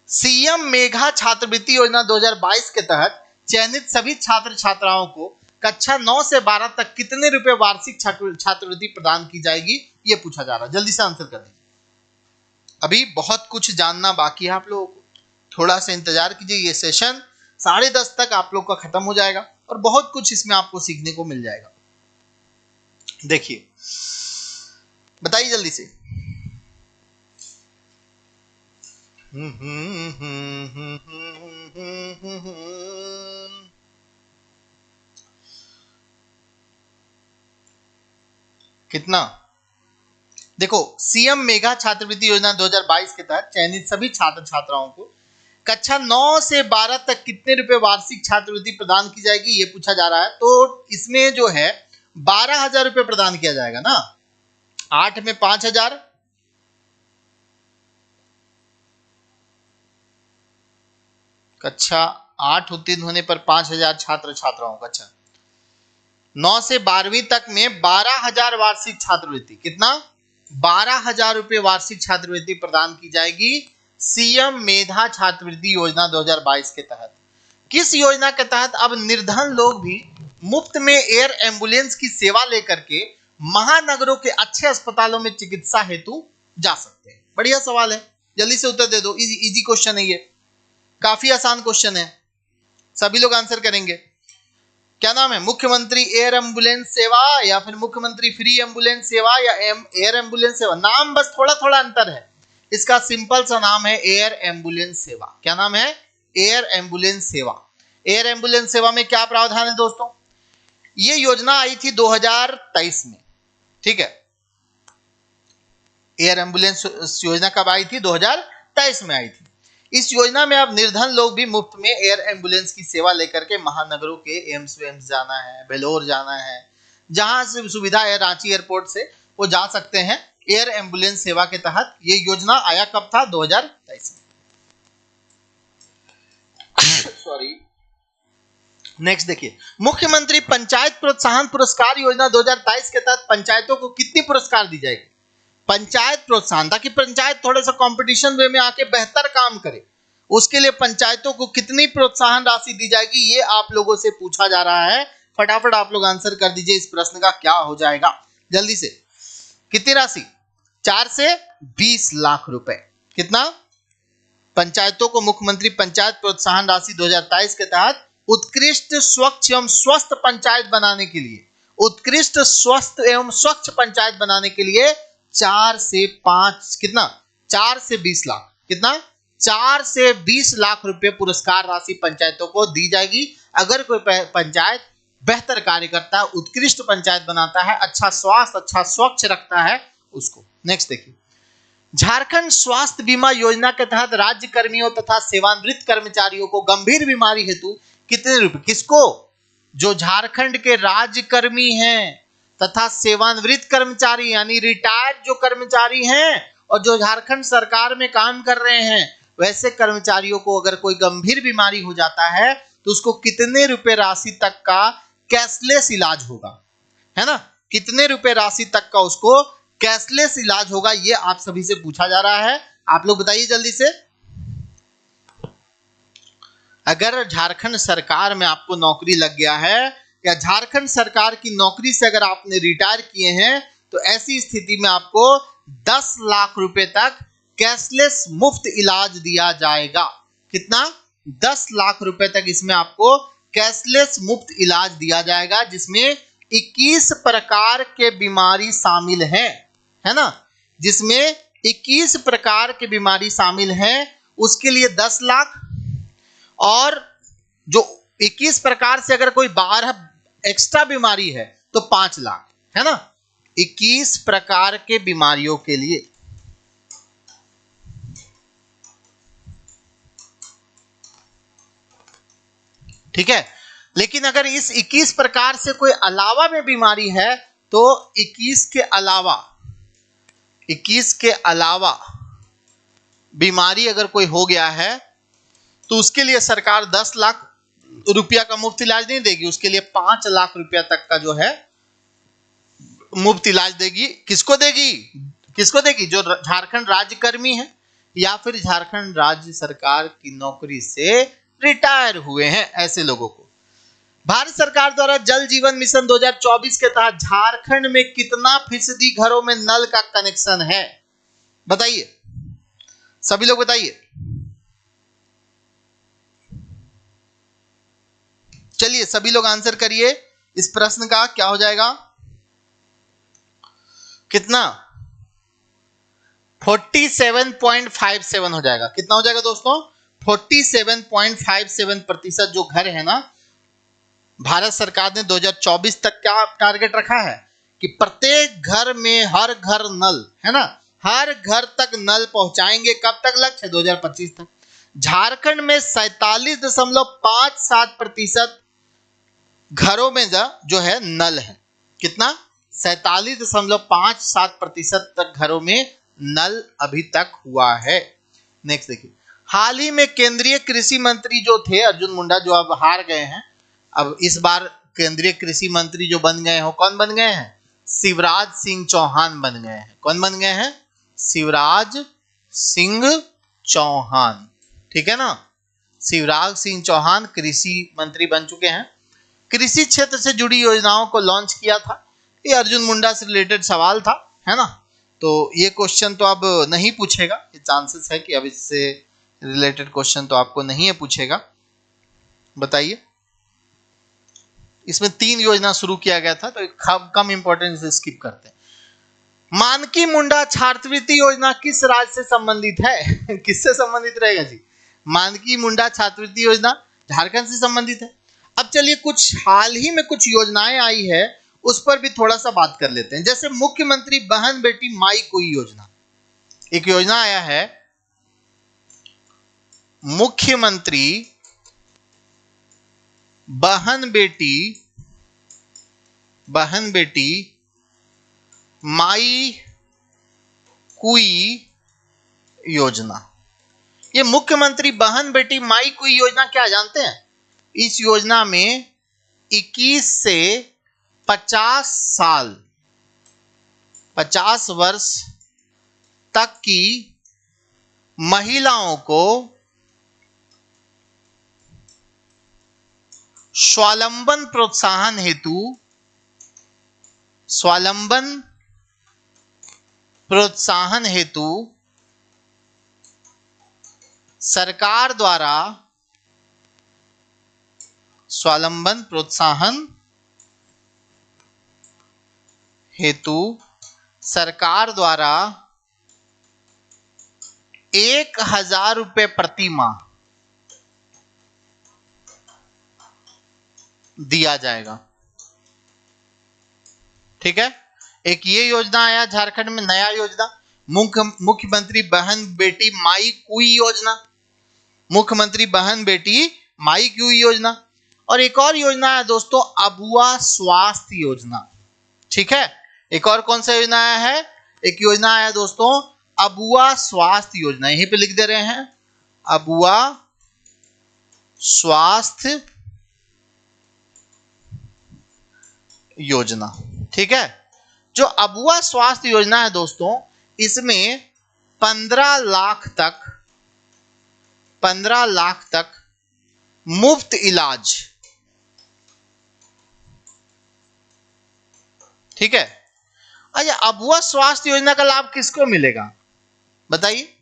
सीएम मेघा छात्रवृत्ति योजना 2022 के तहत चयनित सभी छात्र छात्राओं को कक्षा 9 से 12 तक कितने रुपए वार्षिक छात्रवृत्ति प्रदान की जाएगी, ये पूछा जा रहा है। जल्दी से आंसर कर दीजिए, अभी बहुत कुछ जानना बाकी है आप लोगों को, थोड़ा सा इंतजार कीजिए। ये सेशन 10:30 तक आप लोग का खत्म हो जाएगा और बहुत कुछ इसमें आपको सीखने को मिल जाएगा। देखिए बताइए जल्दी से। कितना? देखो, सीएम मेघा छात्रवृत्ति योजना 2022 के तहत चयनित सभी छात्र छात्राओं को कक्षा 9 से 12 तक कितने रुपए वार्षिक छात्रवृत्ति प्रदान की जाएगी, ये पूछा जा रहा है। तो इसमें जो है 12,000 रुपए प्रदान किया जाएगा ना, 8 में 5,000, कक्षा 8 उत्तीर्ण होने पर 5,000 छात्र छात्राओं का, अच्छा 9 से 12वीं तक में 12,000 वार्षिक छात्रवृत्ति, कितना? 12,000 रुपए वार्षिक छात्रवृत्ति प्रदान की जाएगी सीएम मेधा छात्रवृत्ति योजना 2022 के तहत। किस योजना के तहत अब निर्धन लोग भी मुफ्त में एयर एम्बुलेंस की सेवा लेकर के महानगरों के अच्छे अस्पतालों में चिकित्सा हेतु जा सकते हैं? बढ़िया सवाल है, जल्दी से उत्तर दे दो। इजी क्वेश्चन है, ये काफी आसान क्वेश्चन है, सभी लोग आंसर करेंगे। क्या नाम है? मुख्यमंत्री एयर एम्बुलेंस सेवा, या फिर मुख्यमंत्री फ्री एम्बुलेंस सेवा, या एयर एम्बुलेंस सेवा। नाम बस थोड़ा थोड़ा अंतर है, इसका सिंपल सा नाम है एयर एम्बुलेंस सेवा। क्या नाम है? एयर एम्बुलेंस सेवा। एयर एम्बुलेंस सेवा में क्या प्रावधान है दोस्तों? ये योजना आई थी 2023 में, ठीक है। एयर एम्बुलेंस योजना कब आई थी? 2023 में आई थी। इस योजना में अब निर्धन लोग भी मुफ्त में एयर एम्बुलेंस की सेवा लेकर के महानगरों के एम्स जाना है, बेलोर जाना है, जहां से सुविधा है, रांची एयरपोर्ट से वो जा सकते हैं एयर एम्बुलेंस सेवा के तहत। ये योजना आया कब था? 2023 में। सॉरी, नेक्स्ट देखिए, मुख्यमंत्री पंचायत प्रोत्साहन पुरस्कार योजना 2023 के तहत पंचायतों को कितनी पुरस्कार दी जाएगी? पंचायत प्रोत्साहन, ताकि पंचायत थोड़ा सा कंपटीशन वे में आके बेहतर काम करे, उसके लिए पंचायतों को कितनी प्रोत्साहन राशि दी जाएगी, ये आप लोगों से पूछा जा रहा है। फटाफट आप लोग आंसर कर दीजिए, इस प्रश्न का क्या हो जाएगा जल्दी से। कितनी राशि? 4 से 20 लाख रुपए। कितना? पंचायतों को मुख्यमंत्री पंचायत प्रोत्साहन राशि 2023 के तहत उत्कृष्ट स्वच्छ एवं स्वस्थ पंचायत बनाने के लिए, उत्कृष्ट स्वस्थ एवं स्वच्छ पंचायत बनाने के लिए 4 से 5, कितना? 4 से 20 लाख। कितना? 4 से 20 लाख रुपए पुरस्कार राशि पंचायतों को दी जाएगी अगर कोई पंचायत बेहतर कार्य करता है, उत्कृष्ट पंचायत बनाता है, अच्छा स्वास्थ्य, अच्छा स्वच्छ रखता है उसको। नेक्स्ट देखिए, झारखंड स्वास्थ्य बीमा योजना के तहत राज्य कर्मियों तथा सेवानिवृत्त कर्मचारियों को गंभीर बीमारी हेतु कितने रुपए, किसको? जो झारखंड के राज्य कर्मी हैं तथा सेवानिवृत्त कर्मचारी, यानी रिटायर्ड जो कर्मचारी हैं और जो झारखंड सरकार में काम कर रहे हैं, वैसे कर्मचारियों को अगर कोई गंभीर बीमारी हो जाता है तो उसको कितने रुपए राशि तक का कैशलेस इलाज होगा, है ना? कितने रुपए राशि तक का उसको कैशलेस इलाज होगा, ये आप सभी से पूछा जा रहा है। आप लोग बताइए जल्दी से। अगर झारखंड सरकार में आपको नौकरी लग गया है या झारखंड सरकार की नौकरी से अगर आपने रिटायर किए हैं, तो ऐसी स्थिति में आपको 10 लाख रुपए तक कैशलेस मुफ्त इलाज दिया जाएगा। कितना? 10 लाख रुपए तक इसमें आपको कैशलेस मुफ्त इलाज दिया जाएगा, जिसमें 21 प्रकार के बीमारी शामिल हैं, है ना? जिसमें 21 प्रकार के बीमारी शामिल हैं, उसके लिए 10 लाख। और जो 21 प्रकार से अगर कोई 12 एक्स्ट्रा बीमारी है तो 5 लाख, है ना। 21 प्रकार के बीमारियों के लिए। ठीक है, लेकिन अगर इस 21 प्रकार से कोई अलावा में बीमारी है तो 21 के अलावा बीमारी अगर कोई हो गया है तो उसके लिए सरकार 10 लाख रुपया का मुफ्त इलाज नहीं देगी, उसके लिए 5 लाख रुपया तक का जो है मुफ्त इलाज देगी। किसको देगी? जो झारखंड राज्य कर्मी है या फिर झारखंड राज्य सरकार की नौकरी से रिटायर हुए हैं, ऐसे लोगों को। भारत सरकार द्वारा जल जीवन मिशन 2024 के तहत झारखंड में कितना फीसदी घरों में नल का कनेक्शन है? बताइए, सभी लोग बताइए। चलिए सभी लोग आंसर करिए इस प्रश्न का। क्या हो जाएगा? कितना? 47.57 हो जाएगा। कितना हो जाएगा दोस्तों? 47.57% जो घर है ना, भारत सरकार ने 2024 तक क्या टारगेट रखा है कि प्रत्येक घर में हर घर नल, है ना, हर घर तक नल पहुंचाएंगे। कब तक लक्ष्य? 2025 तक। झारखंड में 47.57% घरों में जो है नल है। कितना? 47.57% तक घरों में नल अभी तक हुआ है। नेक्स्ट देखिए, हाल ही में केंद्रीय कृषि मंत्री जो थे अर्जुन मुंडा, जो अब हार गए हैं, अब इस बार केंद्रीय कृषि मंत्री जो बन गए हो, कौन बन गए हैं? शिवराज सिंह चौहान बन गए हैं। कौन बन गए हैं? शिवराज सिंह चौहान। ठीक है ना, शिवराज सिंह चौहान कृषि मंत्री बन चुके हैं। कृषि क्षेत्र से जुड़ी योजनाओं को लॉन्च किया था। ये अर्जुन मुंडा से रिलेटेड सवाल था, है ना। तो ये क्वेश्चन तो अब नहीं पूछेगा, ये चांसेस है कि अब इससे रिलेटेड क्वेश्चन तो आपको नहीं है पूछेगा। बताइए, इसमें 3 योजना शुरू किया गया था, तो कम इंपॉर्टेंस से स्किप करते हैं। मानकी मुंडा छात्रवृत्ति योजना किस राज्य से संबंधित है? किससे संबंधित रहेगा जी? मानकी मुंडा छात्रवृत्ति योजना झारखंड से संबंधित है। अब चलिए, कुछ हाल ही में कुछ योजनाएं आई है, उस पर भी थोड़ा सा बात कर लेते हैं। जैसे मुख्यमंत्री बहन बेटी माई कोई योजना, एक योजना आया है, मुख्यमंत्री बहन बेटी माई कुई योजना। ये मुख्यमंत्री बहन बेटी माई कुई योजना क्या जानते हैं? इस योजना में 21 से 50 वर्ष तक की महिलाओं को स्वावलंबन प्रोत्साहन हेतु सरकार द्वारा स्वावलंबन प्रोत्साहन हेतु सरकार द्वारा 1,000 रुपये प्रति माह दिया जाएगा। ठीक है, एक ये योजना आया झारखंड में, नया योजना, मुख्यमंत्री बहन बेटी माई कुई योजना। मुख्यमंत्री बहन बेटी माई कुई योजना। और एक और योजना है दोस्तों, अबुआ स्वास्थ्य योजना। ठीक है, एक और कौन सा योजना आया है? एक योजना आया दोस्तों, अबुआ स्वास्थ्य योजना। यहीं पे लिख दे रहे हैं, अबुआ स्वास्थ्य योजना। ठीक है, जो अबुआ स्वास्थ्य योजना है दोस्तों, इसमें 15 लाख तक मुफ्त इलाज। ठीक है, अच्छा, अबुआ स्वास्थ्य योजना का लाभ किसको मिलेगा? बताइए,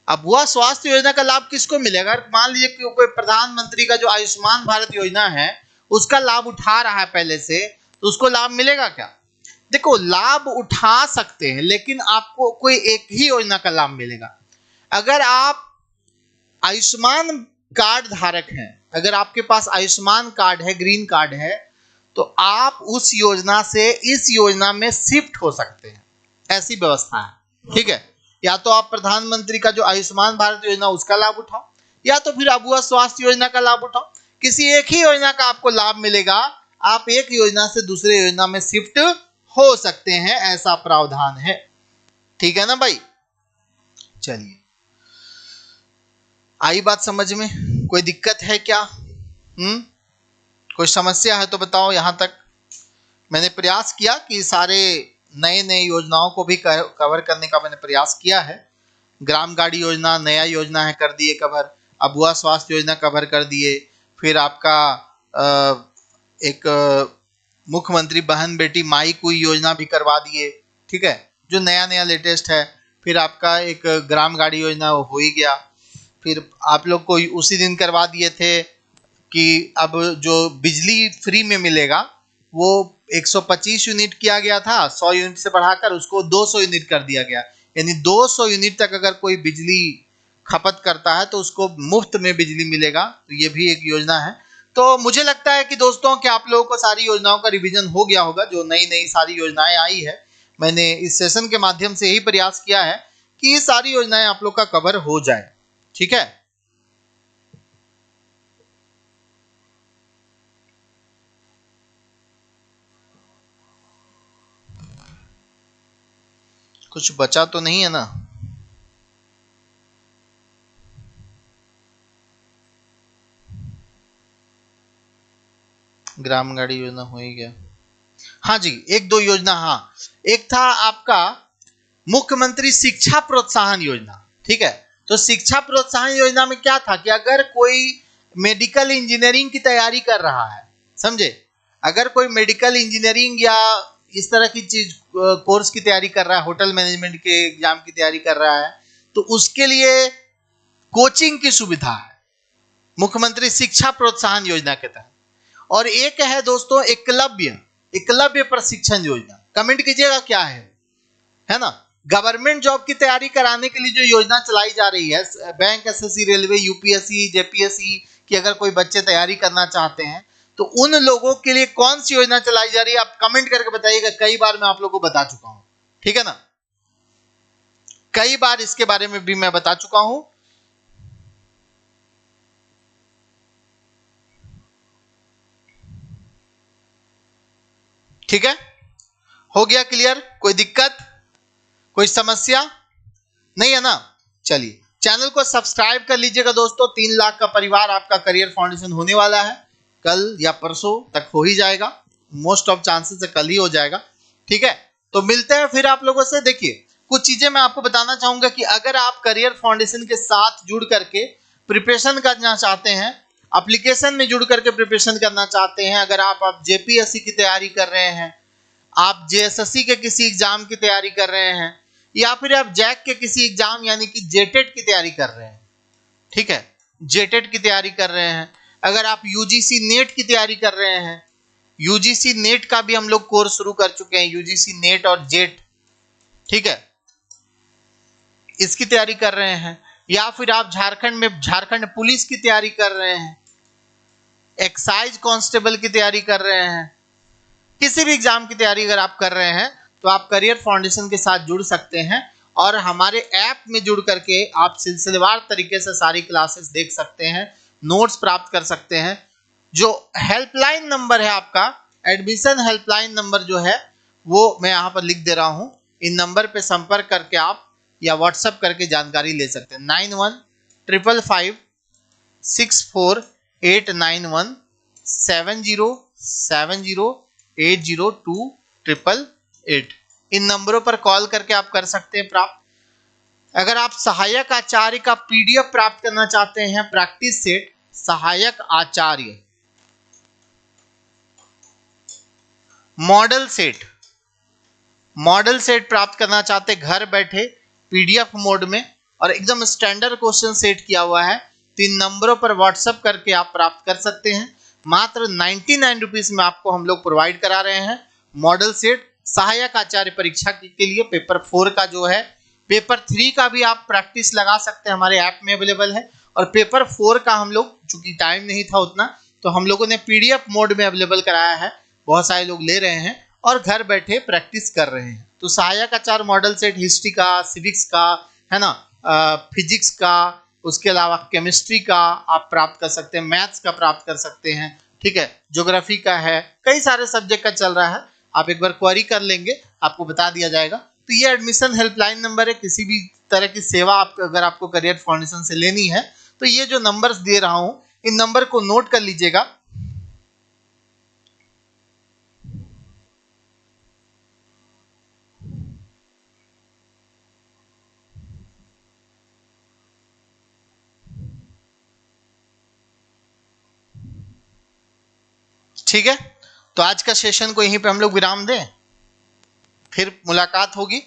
अबुआ स्वास्थ्य योजना का लाभ किसको मिलेगा? मान लीजिए कि कोई प्रधानमंत्री का जो आयुष्मान भारत योजना है उसका लाभ उठा रहा है पहले से, तो उसको लाभ मिलेगा क्या? देखो, लाभ उठा सकते हैं, लेकिन आपको कोई एक ही योजना का लाभ मिलेगा। अगर आप आयुष्मान कार्ड धारक हैं, अगर आपके पास आयुष्मान कार्ड है, ग्रीन कार्ड है, तो आप उस योजना से इस योजना में शिफ्ट हो सकते हैं, ऐसी व्यवस्था है। ठीक है, या तो आप प्रधानमंत्री का जो आयुष्मान भारत योजना उसका लाभ उठाओ, या तो फिर अबुआ स्वास्थ्य योजना का लाभ उठाओ, किसी एक ही योजना का आपको लाभ मिलेगा। आप एक योजना से दूसरे योजना में शिफ्ट हो सकते हैं, ऐसा प्रावधान है। ठीक है ना भाई, चलिए आई बात समझ में, कोई दिक्कत है क्या? कोई समस्या है तो बताओ। यहां तक मैंने प्रयास किया कि सारे नए नए योजनाओं को भी कवर करने का मैंने प्रयास किया है। ग्राम गाड़ी योजना नया योजना है, कर दिए कवर। अबुआ स्वास्थ्य योजना कवर कर दिए। फिर आपका एक मुख्यमंत्री बहन बेटी माई कुई योजना भी करवा दिए। ठीक है, जो नया नया लेटेस्ट है। फिर आपका एक ग्राम गाड़ी योजना हो ही गया। फिर आप लोग को उसी दिन करवा दिए थे कि अब जो बिजली फ्री में मिलेगा वो 125 यूनिट किया गया था, 100 यूनिट से बढ़ाकर उसको 200 यूनिट कर दिया गया। यानी 200 यूनिट तक अगर कोई बिजली खपत करता है तो उसको मुफ्त में बिजली मिलेगा। तो ये भी एक योजना है। तो मुझे लगता है कि दोस्तों कि आप लोगों को सारी योजनाओं का रिवीजन हो गया होगा। जो नई नई सारी योजनाएं आई है, मैंने इस सेशन के माध्यम से यही प्रयास किया है कि ये सारी योजनाएं आप लोग का कवर हो जाए। ठीक है, कुछ बचा तो नहीं है ना? ग्राम गाड़ी योजना हो ही गया। हाँ जी, एक दो योजना। हाँ, एक था आपका मुख्यमंत्री शिक्षा प्रोत्साहन योजना। ठीक है, तो शिक्षा प्रोत्साहन योजना में क्या था कि अगर कोई मेडिकल इंजीनियरिंग की तैयारी कर रहा है, समझे, अगर कोई मेडिकल इंजीनियरिंग या इस तरह की चीज कोर्स की तैयारी कर रहा है, होटल मैनेजमेंट के एग्जाम की तैयारी कर रहा है, तो उसके लिए कोचिंग की सुविधा है मुख्यमंत्री शिक्षा प्रोत्साहन योजना के तहत। और एक है दोस्तों एकलव्य प्रशिक्षण योजना। कमेंट कीजिएगा क्या है ना। गवर्नमेंट जॉब की तैयारी कराने के लिए जो योजना चलाई जा रही है, bank, SSC, railway, UPSC, JPSC की अगर कोई बच्चे तैयारी करना चाहते हैं तो उन लोगों के लिए कौन सी योजना चलाई जा रही है, आप कमेंट करके बताइएगा। कई बार मैं आप लोगों को बता चुका हूं, ठीक है ना, कई बार इसके बारे में भी मैं बता चुका हूं। ठीक है, हो गया क्लियर? कोई दिक्कत, कोई समस्या नहीं है ना? चलिए चैनल को सब्सक्राइब कर लीजिएगा दोस्तों। 3 लाख का परिवार आपका करियर फाउंडेशन होने वाला है। कल या परसों तक हो ही जाएगा, मोस्ट ऑफ चांसेस से कल ही हो जाएगा। ठीक है, तो मिलते हैं फिर आप लोगों से। देखिए कुछ चीजें मैं आपको बताना चाहूंगा कि अगर आप करियर फाउंडेशन के साथ जुड़ करके प्रिपरेशन करना चाहते हैं, एप्लीकेशन में जुड़ करके प्रिपरेशन करना चाहते हैं, अगर आप जेपीएससी की तैयारी कर रहे हैं, आप जेएसएससी के किसी एग्जाम की तैयारी कर रहे हैं, या फिर आप जैक के किसी एग्जाम यानी कि जेटेट की तैयारी कर रहे हैं, ठीक है, जेटेट की तैयारी कर रहे हैं, अगर आप यूजीसी नेट की तैयारी कर रहे हैं, यूजीसी नेट का भी हम लोग कोर्स शुरू कर चुके हैं, यूजीसी नेट और जेट, ठीक है, इसकी तैयारी कर रहे हैं, या फिर आप झारखंड पुलिस की तैयारी कर रहे हैं, एक्साइज कांस्टेबल की तैयारी कर रहे हैं, किसी भी एग्जाम की तैयारी अगर आप कर रहे हैं तो आप करियर फाउंडेशन के साथ जुड़ सकते हैं और हमारे ऐप में जुड़ करके आप सिलसिलेवार तरीके से सारी क्लासेस देख सकते हैं, नोट्स प्राप्त कर सकते हैं। जो हेल्पलाइन नंबर है आपका, एडमिशन हेल्पलाइन नंबर जो है वो मैं यहाँ पर लिख दे रहा हूँ। इन नंबर पे संपर्क करके आप या व्हाट्सएप करके जानकारी ले सकते हैं। 915568907080280288। इन नंबरों पर कॉल करके आप कर सकते हैं प्राप्त। अगर आप सहायक आचार्य का पीडीएफ प्राप्त करना चाहते हैं, प्रैक्टिस सेट सहायक आचार्य मॉडल सेट प्राप्त करना चाहते घर बैठे पीडीएफ मोड में और एकदम स्टैंडर्ड क्वेश्चन सेट किया हुआ है, तो इन नंबरों पर व्हाट्सएप करके आप प्राप्त कर सकते हैं। मात्र 99 रुपीज में आपको हम लोग प्रोवाइड करा रहे हैं मॉडल सेट सहायक आचार्य परीक्षा के लिए। पेपर 4 का जो है, पेपर 3 का भी आप प्रैक्टिस लगा सकते हैं, हमारे ऐप में अवेलेबल है। और पेपर 4 का हम लोग, चूंकि टाइम नहीं था उतना, तो हम लोगों ने पीडीएफ मोड में अवेलेबल कराया है, बहुत सारे लोग ले रहे हैं और घर बैठे प्रैक्टिस कर रहे हैं। तो सहायक आचार मॉडल सेट हिस्ट्री का, सिविक्स का, है ना, फिजिक्स का, उसके अलावा केमिस्ट्री का आप प्राप्त कर सकते हैं, मैथ्स का प्राप्त कर सकते हैं, ठीक है, ज्योग्राफी का है, कई सारे सब्जेक्ट का चल रहा है। आप एक बार क्वेरी कर लेंगे, आपको बता दिया जाएगा। तो ये एडमिशन हेल्पलाइन नंबर है, किसी भी तरह की सेवा आप अगर आपको करियर फाउंडेशन से लेनी है तो ये जो नंबर्स दे रहा हूं, इन नंबर को नोट कर लीजिएगा। ठीक है, तो आज का सेशन को यहीं पे हम लोग विराम दें, फिर मुलाकात होगी,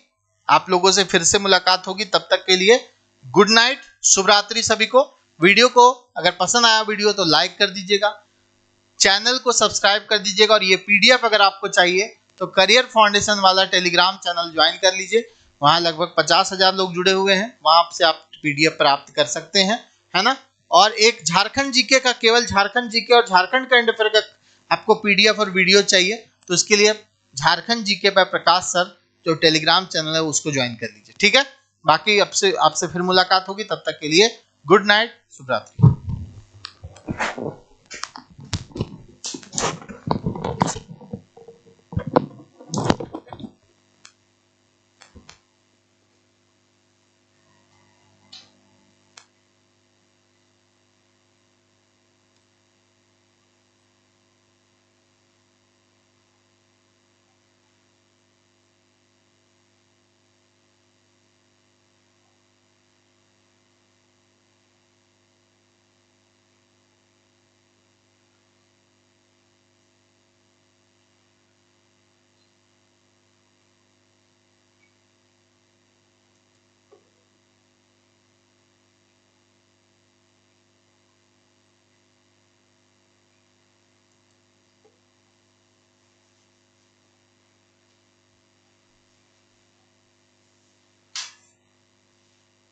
आप लोगों से फिर से मुलाकात होगी। तब तक के लिए गुड नाइट, शुभ रात्रि सभी को। वीडियो को अगर पसंद आया वीडियो तो लाइक कर दीजिएगा, चैनल को सब्सक्राइब कर दीजिएगा, और ये पीडीएफ अगर आपको चाहिए तो करियर फाउंडेशन वाला टेलीग्राम चैनल ज्वाइन कर लीजिए। वहां लगभग 50,000 लोग जुड़े हुए हैं, वहां से आप पीडीएफ प्राप्त कर सकते हैं, है ना। और एक झारखंड जीके का, केवल झारखंड जीके और झारखंड करंट अफेयर का आपको पीडीएफ और वीडियो चाहिए, तो इसके लिए झारखंड जीके पर प्रकाश सर जो टेलीग्राम चैनल है उसको ज्वाइन कर लीजिए, ठीक है। बाकी आपसे फिर मुलाकात होगी, तब तक के लिए गुड नाइट, शुभ रात्रि।